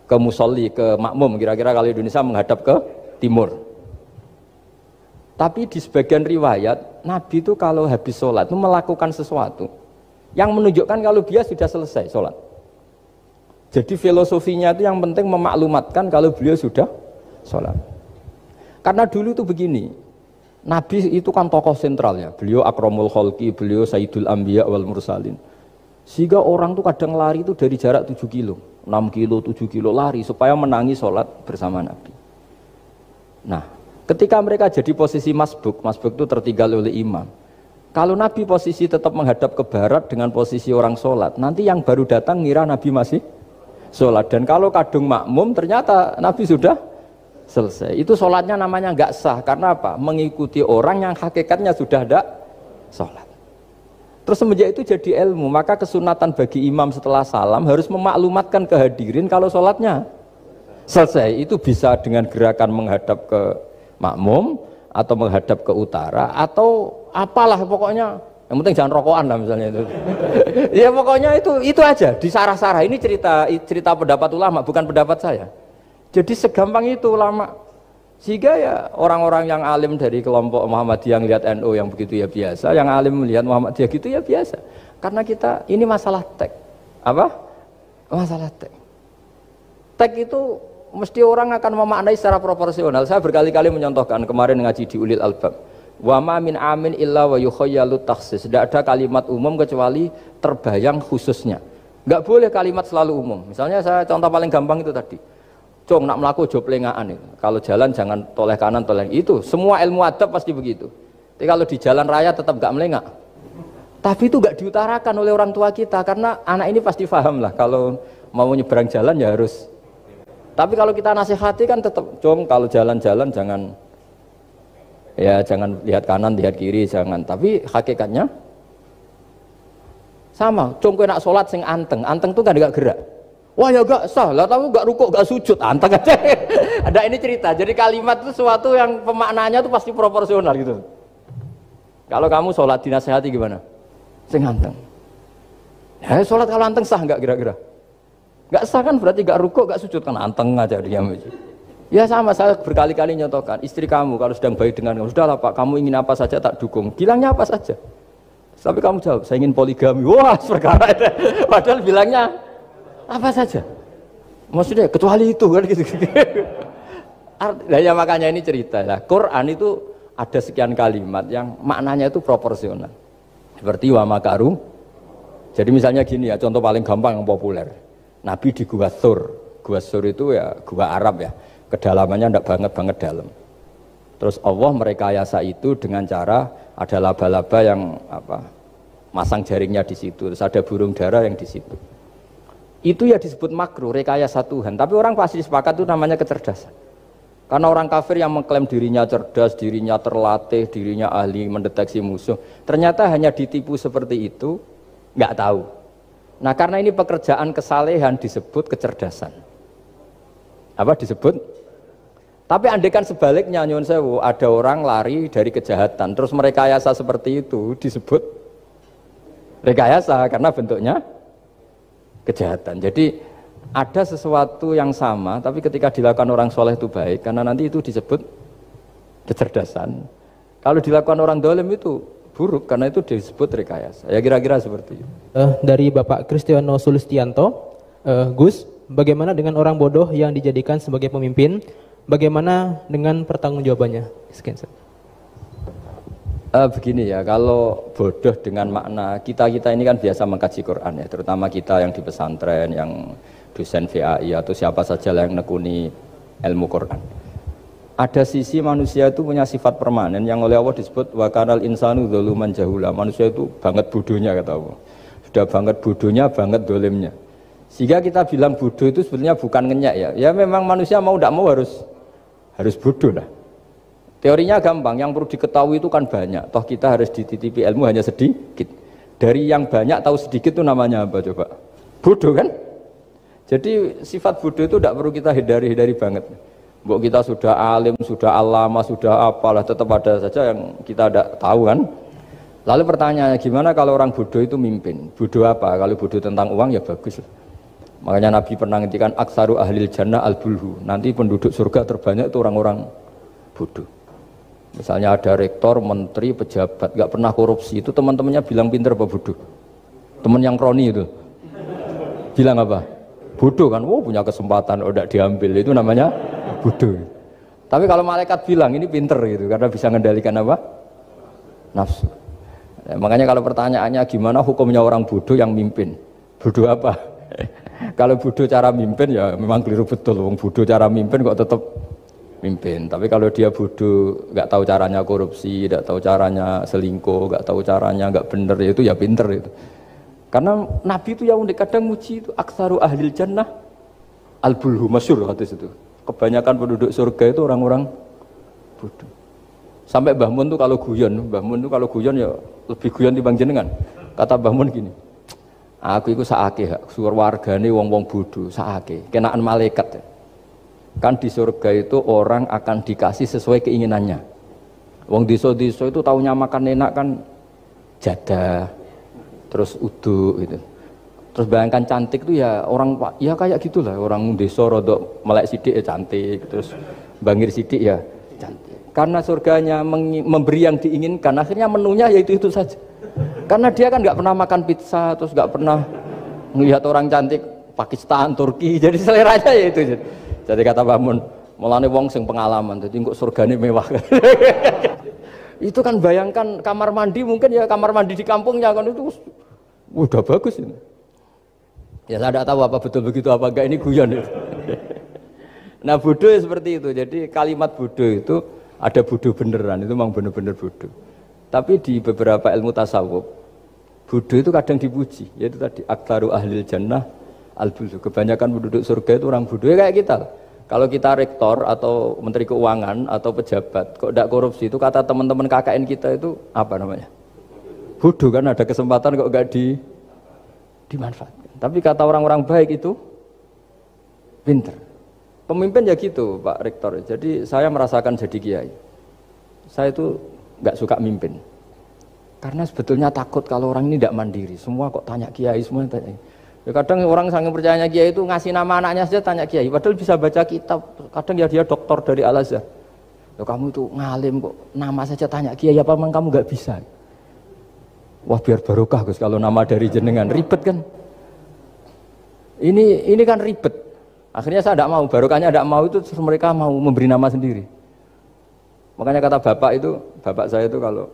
ke musolli, ke makmum, kira-kira kalau Indonesia menghadap ke timur. Tapi di sebagian riwayat, Nabi itu kalau habis sholat itu melakukan sesuatu yang menunjukkan kalau dia sudah selesai sholat. Jadi filosofinya itu yang penting memaklumatkan kalau beliau sudah sholat. Karena dulu itu begini, Nabi itu kan tokoh sentralnya, beliau akramul khalqi, beliau sayyidul anbiya wal mursalin. Sehingga orang tuh kadang lari itu dari jarak 7 kilo, 6 kilo, 7 kilo lari supaya menangi sholat bersama Nabi. Nah, ketika mereka jadi posisi masbuk itu tertinggal oleh imam. Kalau Nabi posisi tetap menghadap ke barat dengan posisi orang sholat, nanti yang baru datang ngira Nabi masih sholat. Dan kalau kadung makmum ternyata Nabi sudah selesai. Itu sholatnya namanya nggak sah. Karena apa? Mengikuti orang yang hakikatnya sudah ada sholat. Terus semenjak itu jadi ilmu. Maka kesunatan bagi imam setelah salam harus memaklumatkan ke hadirin kalau sholatnya selesai. Itu bisa dengan gerakan menghadap ke makmum atau menghadap ke utara atau apalah pokoknya. Yang penting jangan rokokan lah misalnya itu. Ya pokoknya itu aja. Disarah-sarah. Ini cerita pendapat ulama, bukan pendapat saya. Jadi segampang itu ulama. Sehingga ya orang-orang yang alim dari kelompok Muhammadiyah yang lihat NU yang begitu ya biasa, yang alim melihat Muhammadiyah gitu ya biasa. Karena kita ini masalah teks. Apa? Masalah teks. Teks itu mesti orang akan memaknai secara proporsional. Saya berkali-kali menyontohkan kemarin ngaji di Ulil Albab. Wa ma min amin illa wa yukhayyalu takhsis. Tidak ada kalimat umum kecuali terbayang khususnya. Enggak boleh kalimat selalu umum. Misalnya saya contoh paling gampang itu tadi. Cong nak melaku jo pelengaan itu. Kalau jalan jangan toleh kanan toleh itu. Semua ilmu adab pasti begitu. Tapi kalau di jalan raya tetap gak melengak. Tapi itu gak diutarakan oleh orang tua kita karena anak ini pasti paham lah kalau mau nyebrang jalan ya harus. Tapi kalau kita nasihati kan tetap cong kalau jalan-jalan jangan lihat kanan lihat kiri jangan. Tapi hakikatnya sama. Cong kowe nak sholat sing anteng tuh kan gak gerak. Wah ya gak sah lah, tapi gak rukuk, gak sujud, anteng aja. Ada ini cerita, jadi kalimat itu sesuatu yang pemaknanya itu pasti proporsional gitu. Kalau kamu sholat dinasehati gimana? Sing anteng. Ya sholat kalau anteng sah gak kira-kira? Gak sah kan berarti gak rukuk, gak sujud kan anteng aja dia. Ya sama, saya berkali-kali nyontohkan, istri kamu kalau sedang baik dengan kamu, sudahlah Pak, kamu ingin apa saja tak dukung, bilangnya apa saja. Tapi kamu jawab, saya ingin poligami, wah perkara itu. Padahal bilangnya apa saja, maksudnya kecuali itu kan gitu. Nah, ya makanya ini cerita ya. Quran itu ada sekian kalimat yang maknanya itu proporsional. Seperti wa makaru. Jadi misalnya gini ya, contoh paling gampang yang populer. Nabi di Gua Thur. Gua Thur itu ya gua Arab ya. Kedalamannya tidak banget dalam. Terus Allah merekayasa itu dengan cara ada laba-laba yang masang jaringnya di situ. Terus ada burung dara yang di situ. Itu ya disebut makruh, rekayasa Tuhan. Tapi orang pasti sepakat itu namanya kecerdasan. Karena orang kafir yang mengklaim dirinya cerdas, dirinya terlatih, dirinya ahli mendeteksi musuh, ternyata hanya ditipu seperti itu, nggak tahu. Nah karena ini pekerjaan kesalehan disebut kecerdasan. Apa disebut? Tapi andaikan sebaliknya, nyuwun sewu, ada orang lari dari kejahatan, terus merekayasa seperti itu disebut rekayasa karena bentuknya kejahatan. Jadi ada sesuatu yang sama, tapi ketika dilakukan orang soleh itu baik, karena nanti itu disebut kecerdasan. Kalau dilakukan orang dolim itu buruk, karena itu disebut rekayasa. Ya kira-kira seperti itu. Dari Bapak Kristiano Sulistianto, Gus, bagaimana dengan orang bodoh yang dijadikan sebagai pemimpin? Bagaimana dengan pertanggungjawabannya? Sekian. Begini ya, kalau bodoh dengan makna kita ini kan biasa mengkaji Quran ya, terutama kita yang di pesantren, yang dosen VAI atau siapa saja yang nekuni ilmu Quran. ada sisi manusia itu punya sifat permanen yang oleh Allah disebut wa kanal insanu dzaluman jahula. Manusia itu banget bodohnya kata Allah. Sudah banget bodohnya, banget dolimnya. Sehingga kita bilang bodoh itu sebetulnya bukan ngenyak ya. Ya memang manusia mau tidak mau harus bodoh lah. Teorinya gampang, yang perlu diketahui itu kan banyak. Toh kita harus dititipi ilmu hanya sedikit. Dari yang banyak tahu sedikit itu namanya apa coba? Bodoh kan? Jadi sifat bodoh itu tidak perlu kita hindari banget. Mbok kita sudah alim, sudah alama, sudah apalah, tetap ada saja yang kita tidak tahu kan. Lalu pertanyaannya gimana kalau orang bodoh itu mimpin? Bodoh apa? Kalau bodoh tentang uang ya bagus. Makanya Nabi pernah ngintikan aksaru ahlil jannah al-bulhu. Nanti penduduk surga terbanyak itu orang-orang bodoh. Misalnya ada rektor, menteri, pejabat, gak pernah korupsi. Itu teman-temannya bilang pinter apa bodoh? Teman yang kroni itu bilang apa? Bodoh kan? Oh punya kesempatan, udah diambil. Itu namanya bodoh. Tapi kalau malaikat bilang ini pinter gitu, karena bisa mengendalikan apa? Nafsu. Ya, makanya kalau pertanyaannya gimana hukumnya orang bodoh yang mimpin? Bodoh apa? Kalau bodoh cara mimpin ya memang keliru betul. Wong bodoh cara mimpin kok tetap mimpin. Tapi kalau dia bodoh, nggak tahu caranya korupsi, nggak tahu caranya selingkuh, nggak tahu caranya nggak bener, itu ya pinter itu. Karena Nabi itu yang unik kadang muji itu aksaru ahlil jannah al-bulhu, masyhur hadis itu. Kebanyakan penduduk surga itu orang-orang bodoh. Sampai Mbah Mun tuh kalau guyon ya lebih guyon dibanding jenengan. Kata Mbah Mun gini, aku itu saake suar wargane wong-wong bodoh, saake kenaan malaikat. Kan di surga itu orang akan dikasih sesuai keinginannya. Wong desa-desa itu taunya makan enak kan jadah, terus uduk gitu. Terus bayangkan cantik itu ya orang ya kayak gitulah, orang desa rodok melek sidik ya cantik, terus bangir sidik ya cantik. Karena surganya memberi yang diinginkan, akhirnya menunya ya itu saja. Karena dia kan nggak pernah makan pizza, terus nggak pernah melihat orang cantik Pakistan, Turki, jadi seleranya ya itu. Jadi kata Mbah Mun, mulane wong sing pengalaman, jadi kok surgane mewah. Itu kan bayangkan kamar mandi mungkin ya kamar mandi di kampungnya kan itu udah bagus ini. Ya saya tidak tahu apa betul begitu apa enggak, ini guyon itu. Nah bodoh ya seperti itu. Jadi kalimat bodoh itu ada bodoh beneran, itu memang benar-benar bodoh. Tapi di beberapa ilmu tasawuf, bodoh itu kadang dipuji. Yaitu tadi aktaru ahlil jannah al-bulhu. Kebanyakan penduduk surga itu orang bodoh ya kayak kita. Kalau kita rektor atau menteri keuangan atau pejabat kok tidak korupsi, itu kata teman-teman KKN kita itu apa namanya? Bodoh kan, ada kesempatan kok enggak dimanfaatkan. Tapi kata orang-orang baik itu pinter. Pemimpin ya gitu Pak Rektor. Jadi saya merasakan jadi kiai. Saya itu nggak suka mimpin. Karena sebetulnya takut kalau orang ini tidak mandiri. Semua kok tanya kiai, semua tanya. Ya kadang orang saking percayanya kiai itu ngasih nama anaknya saja tanya kiai. Padahal bisa baca kitab. Kadang ya dia doktor dari Al-Azhar. Ya kamu itu ngalim kok nama saja tanya kiai, apa memang kamu nggak bisa? Wah biar barokah Gus kalau nama dari jenengan, ribet kan? Ini kan ribet. Akhirnya saya tidak mau, barokahnya tidak mau itu terus mereka mau memberi nama sendiri. Makanya kata bapak saya itu kalau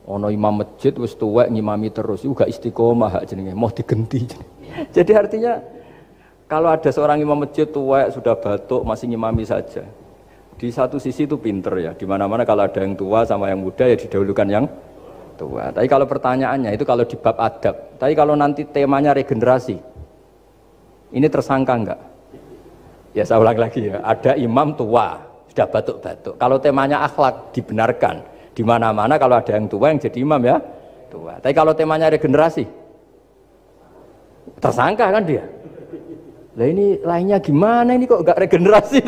ono imam masjid wis tuwek ngimami terus, itu gak istiqomah hak jenenge, mau digenti. Jadi artinya kalau ada seorang imam masjid tuwek sudah batuk masih ngimami saja. Di satu sisi itu pinter ya, di mana-mana kalau ada yang tua sama yang muda ya didahulukan yang tua. Tapi kalau pertanyaannya itu kalau di bab adab. Tapi kalau nanti temanya regenerasi, ini tersangka enggak? Ya saya ulang lagi ya, ada imam tua sudah batuk-batuk. Kalau temanya akhlak dibenarkan. Di mana-mana kalau ada yang tua yang jadi imam ya tua. Tapi kalau temanya regenerasi, tersangka kan dia. Lah ini lainnya gimana ini kok enggak regenerasi?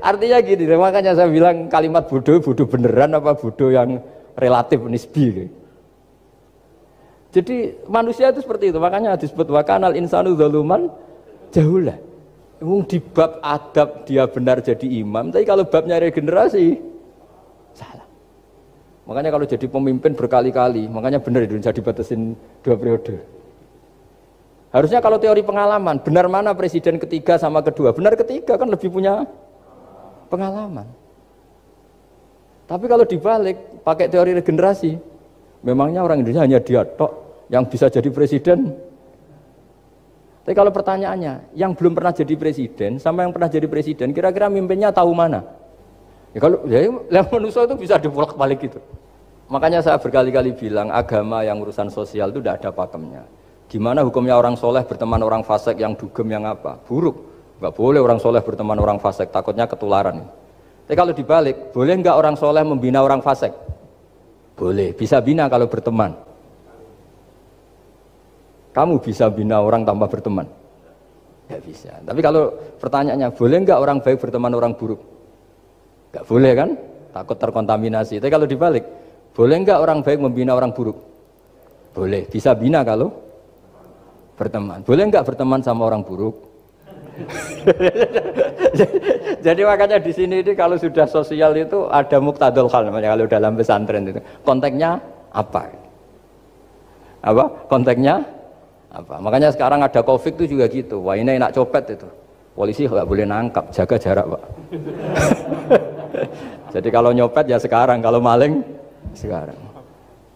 Artinya gini, makanya saya bilang kalimat bodoh beneran apa bodoh yang relatif nisbi. Jadi manusia itu seperti itu, makanya disebut wakanal insanu zaluman jahula. Di bab adab dia benar jadi imam, tapi kalau babnya regenerasi salah. Makanya kalau jadi pemimpin berkali-kali, makanya benar Indonesia dibatasin 2 periode. Harusnya kalau teori pengalaman, benar mana presiden ketiga sama kedua? Benar ketiga kan lebih punya pengalaman. Tapi kalau dibalik, pakai teori regenerasi, memangnya orang Indonesia hanya dia tok yang bisa jadi presiden. Tapi kalau pertanyaannya, yang belum pernah jadi presiden sama yang pernah jadi presiden, kira-kira mimpinnya tahu mana? Ya kalau manusia itu bisa dibolak-balik gitu. Makanya saya berkali-kali bilang agama yang urusan sosial itu tidak ada pakemnya. Gimana hukumnya orang soleh berteman orang fasik yang dugem yang apa? Buruk. Enggak boleh orang soleh berteman orang fasik, takutnya ketularan. Tapi kalau dibalik, boleh enggak orang soleh membina orang fasik? Boleh, bisa bina kalau berteman. Kamu bisa bina orang tanpa berteman? Enggak bisa. Tapi kalau pertanyaannya, boleh enggak orang baik berteman orang buruk? Enggak boleh kan? Takut terkontaminasi. Tapi kalau dibalik, boleh enggak orang baik membina orang buruk? Boleh, bisa bina kalau berteman. Boleh enggak berteman sama orang buruk? Jadi makanya di sini ini kalau sudah sosial itu ada muktadul hal namanya kalau dalam pesantren itu. Konteksnya apa? Apa? Konteksnya apa? Makanya sekarang ada Covid itu juga gitu. Wah ini enak copet itu. Polisi nggak boleh nangkap, jaga jarak, Pak. Jadi kalau nyopet ya sekarang, kalau maling sekarang.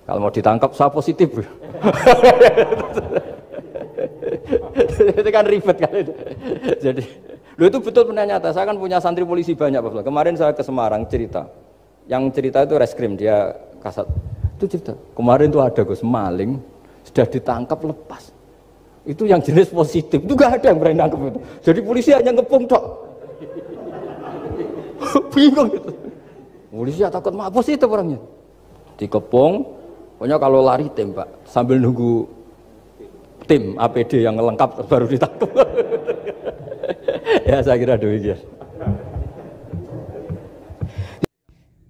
Kalau mau ditangkap saya positif. Itu kan ribet kan itu. Jadi, itu betul benar nyata. Saya kan punya santri polisi banyak, Pak. Kemarin saya ke Semarang cerita. Yang cerita itu reskrim, dia kasat. Itu cerita. Kemarin tuh ada Gus maling sudah ditangkap lepas. Itu yang jenis positif. Itu gak ada yang berani nangkep itu. Jadi polisi hanya ngepung tok. Bingung gitu. Polisi ya takut mah positif orangnya. Dikepung, pokoknya kalau lari tembak sambil nunggu tim APD yang lengkap baru ditangkap. Ya saya kira demikian.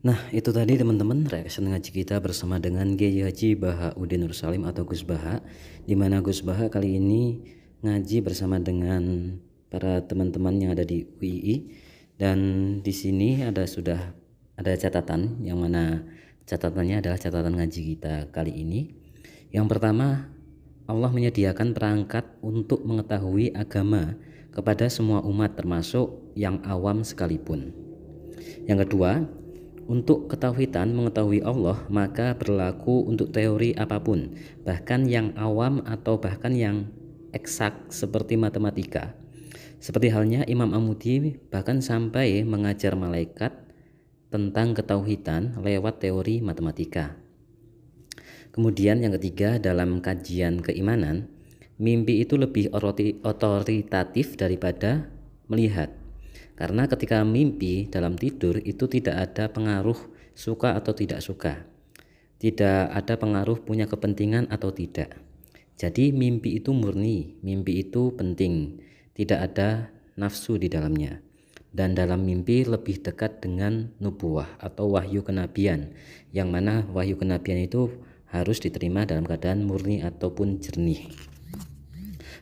Nah itu tadi teman-teman reaction ngaji kita bersama dengan Kiai Haji Bahauddin Nur Salim atau Gus Baha, di mana Gus Baha kali ini ngaji bersama dengan para teman-teman yang ada di UII, dan di sini sudah ada catatan, yang mana catatannya adalah catatan ngaji kita kali ini. Yang pertama, Allah menyediakan perangkat untuk mengetahui agama kepada semua umat termasuk yang awam sekalipun. Yang kedua, untuk ketauhidan mengetahui Allah maka berlaku untuk teori apapun, bahkan yang awam atau bahkan yang eksak seperti matematika. Seperti halnya Imam Amudi bahkan sampai mengajar malaikat tentang ketauhidan lewat teori matematika. Kemudian yang ketiga, dalam kajian keimanan, mimpi itu lebih otoritatif daripada melihat. Karena ketika mimpi dalam tidur itu tidak ada pengaruh suka atau tidak suka. Tidak ada pengaruh punya kepentingan atau tidak. Jadi mimpi itu murni, mimpi itu penting. Tidak ada nafsu di dalamnya. Dan dalam mimpi lebih dekat dengan nubuwah atau wahyu kenabian. Yang mana wahyu kenabian itu harus diterima dalam keadaan murni ataupun jernih.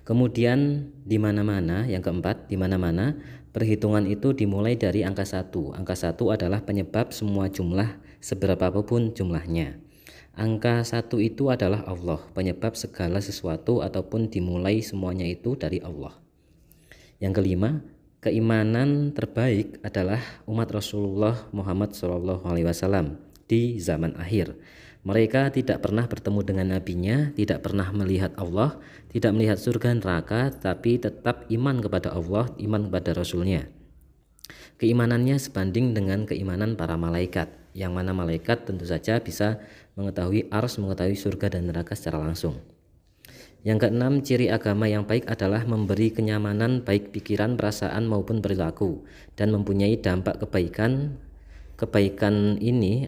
Kemudian di mana-mana, yang keempat, di mana-mana perhitungan itu dimulai dari angka 1. Angka 1 adalah penyebab semua jumlah seberapapun jumlahnya. Angka 1 itu adalah Allah, penyebab segala sesuatu ataupun dimulai semuanya itu dari Allah. Yang kelima, keimanan terbaik adalah umat Rasulullah Muhammad SAW di zaman akhir. Mereka tidak pernah bertemu dengan nabinya, tidak pernah melihat Allah, tidak melihat surga neraka, tapi tetap iman kepada Allah, iman kepada Rasulnya. Keimanannya sebanding dengan keimanan para malaikat, yang mana malaikat tentu saja bisa mengetahui ars, mengetahui surga dan neraka secara langsung. Yang keenam, ciri agama yang baik adalah memberi kenyamanan baik pikiran, perasaan maupun perilaku, dan mempunyai dampak kebaikan ini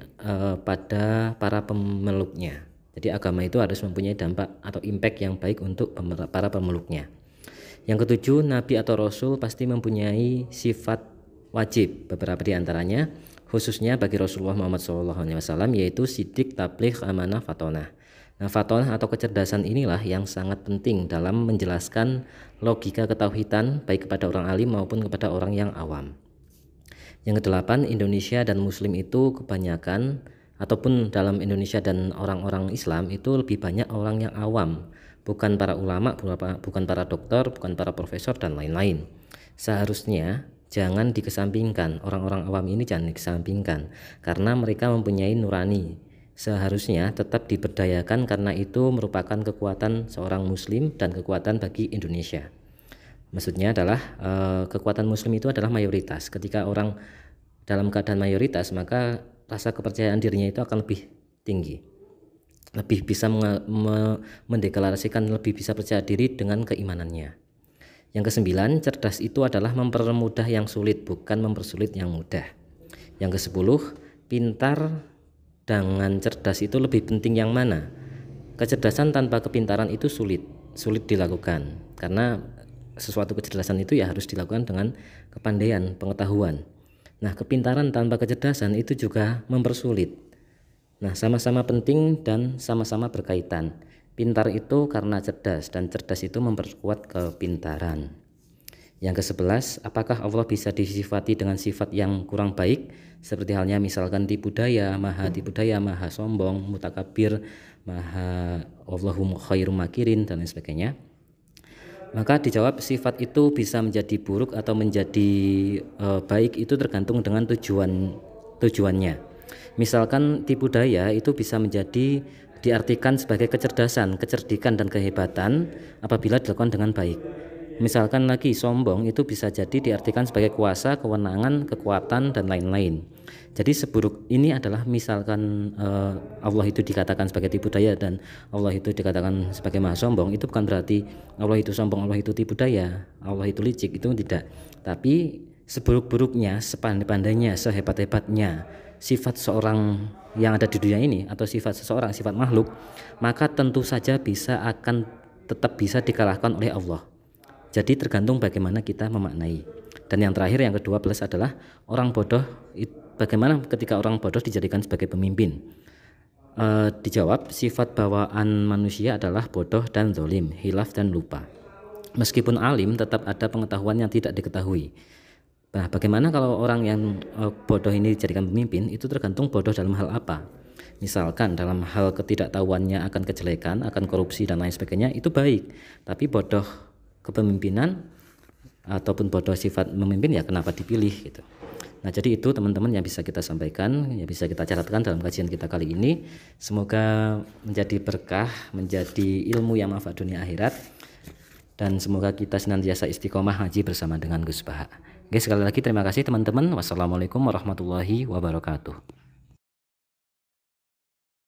pada para pemeluknya. Jadi agama itu harus mempunyai dampak atau impact yang baik untuk para pemeluknya. Yang ketujuh, Nabi atau Rasul pasti mempunyai sifat wajib, beberapa di antaranya khususnya bagi Rasulullah Muhammad SAW, yaitu sidik, tabligh, amanah, fatonah. Nah, fatonah atau kecerdasan inilah yang sangat penting dalam menjelaskan logika ketauhidan baik kepada orang alim maupun kepada orang yang awam. Yang kedelapan, Indonesia dan Muslim itu kebanyakan, ataupun dalam Indonesia dan orang-orang Islam itu lebih banyak orang yang awam, bukan para ulama, bukan para dokter, bukan para profesor dan lain-lain. Seharusnya jangan dikesampingkan, orang-orang awam ini jangan dikesampingkan karena mereka mempunyai nurani. Seharusnya tetap diberdayakan karena itu merupakan kekuatan seorang Muslim dan kekuatan bagi Indonesia. Maksudnya adalah kekuatan Muslim itu adalah mayoritas. Ketika orang dalam keadaan mayoritas, maka rasa kepercayaan dirinya itu akan lebih tinggi, lebih bisa mendeklarasikan, lebih bisa percaya diri dengan keimanannya. Yang kesembilan, cerdas itu adalah mempermudah yang sulit, bukan mempersulit yang mudah. Yang kesepuluh, pintar dengan cerdas itu lebih penting yang mana? Kecerdasan tanpa kepintaran itu sulit dilakukan, karena sesuatu kecerdasan itu ya harus dilakukan dengan kepandaian, pengetahuan. Nah, kepintaran tanpa kecerdasan itu juga mempersulit. Nah, sama-sama penting dan sama-sama berkaitan. Pintar itu karena cerdas, dan cerdas itu memperkuat kepintaran. Yang ke-11, apakah Allah bisa disifati dengan sifat yang kurang baik, seperti halnya misalkan tipu daya, maha sombong, mutakabir, maha Allahum khairum makirin, dan lain sebagainya? Maka dijawab, sifat itu bisa menjadi buruk atau menjadi baik itu tergantung dengan tujuannya. Misalkan tipu daya itu bisa menjadi diartikan sebagai kecerdasan, kecerdikan, dan kehebatan apabila dilakukan dengan baik. Misalkan lagi sombong itu bisa jadi diartikan sebagai kuasa, kewenangan, kekuatan, dan lain-lain. Jadi seburuk ini adalah misalkan Allah itu dikatakan sebagai tipu daya dan Allah itu dikatakan sebagai maha sombong, itu bukan berarti Allah itu sombong, Allah itu tipu daya, Allah itu licik, itu tidak. Tapi seburuk-buruknya, sepandai-pandainya, sehebat-hebatnya sifat seorang yang ada di dunia ini, atau sifat seseorang, sifat makhluk, maka tentu saja akan tetap bisa dikalahkan oleh Allah. Jadi tergantung bagaimana kita memaknai. Dan yang terakhir, yang ke-12 adalah orang bodoh. Bagaimana ketika orang bodoh dijadikan sebagai pemimpin? Dijawab, sifat bawaan manusia adalah bodoh dan zalim, hilaf dan lupa. Meskipun alim, tetap ada pengetahuan yang tidak diketahui. Nah, bagaimana kalau orang yang bodoh ini dijadikan pemimpin? Itu tergantung bodoh dalam hal apa. Misalkan dalam hal ketidaktahuannya akan kejelekan, akan korupsi, dan lain sebagainya, itu baik. Tapi bodoh kepemimpinan ataupun bodoh sifat memimpin, ya kenapa dipilih gitu. Nah, jadi itu teman-teman yang bisa kita sampaikan, yang bisa kita catatkan dalam kajian kita kali ini. Semoga menjadi berkah, menjadi ilmu yang manfaat dunia akhirat, dan semoga kita senantiasa istiqomah haji bersama dengan Gus Baha. Oke, sekali lagi terima kasih teman-teman. Wassalamualaikum warahmatullahi wabarakatuh.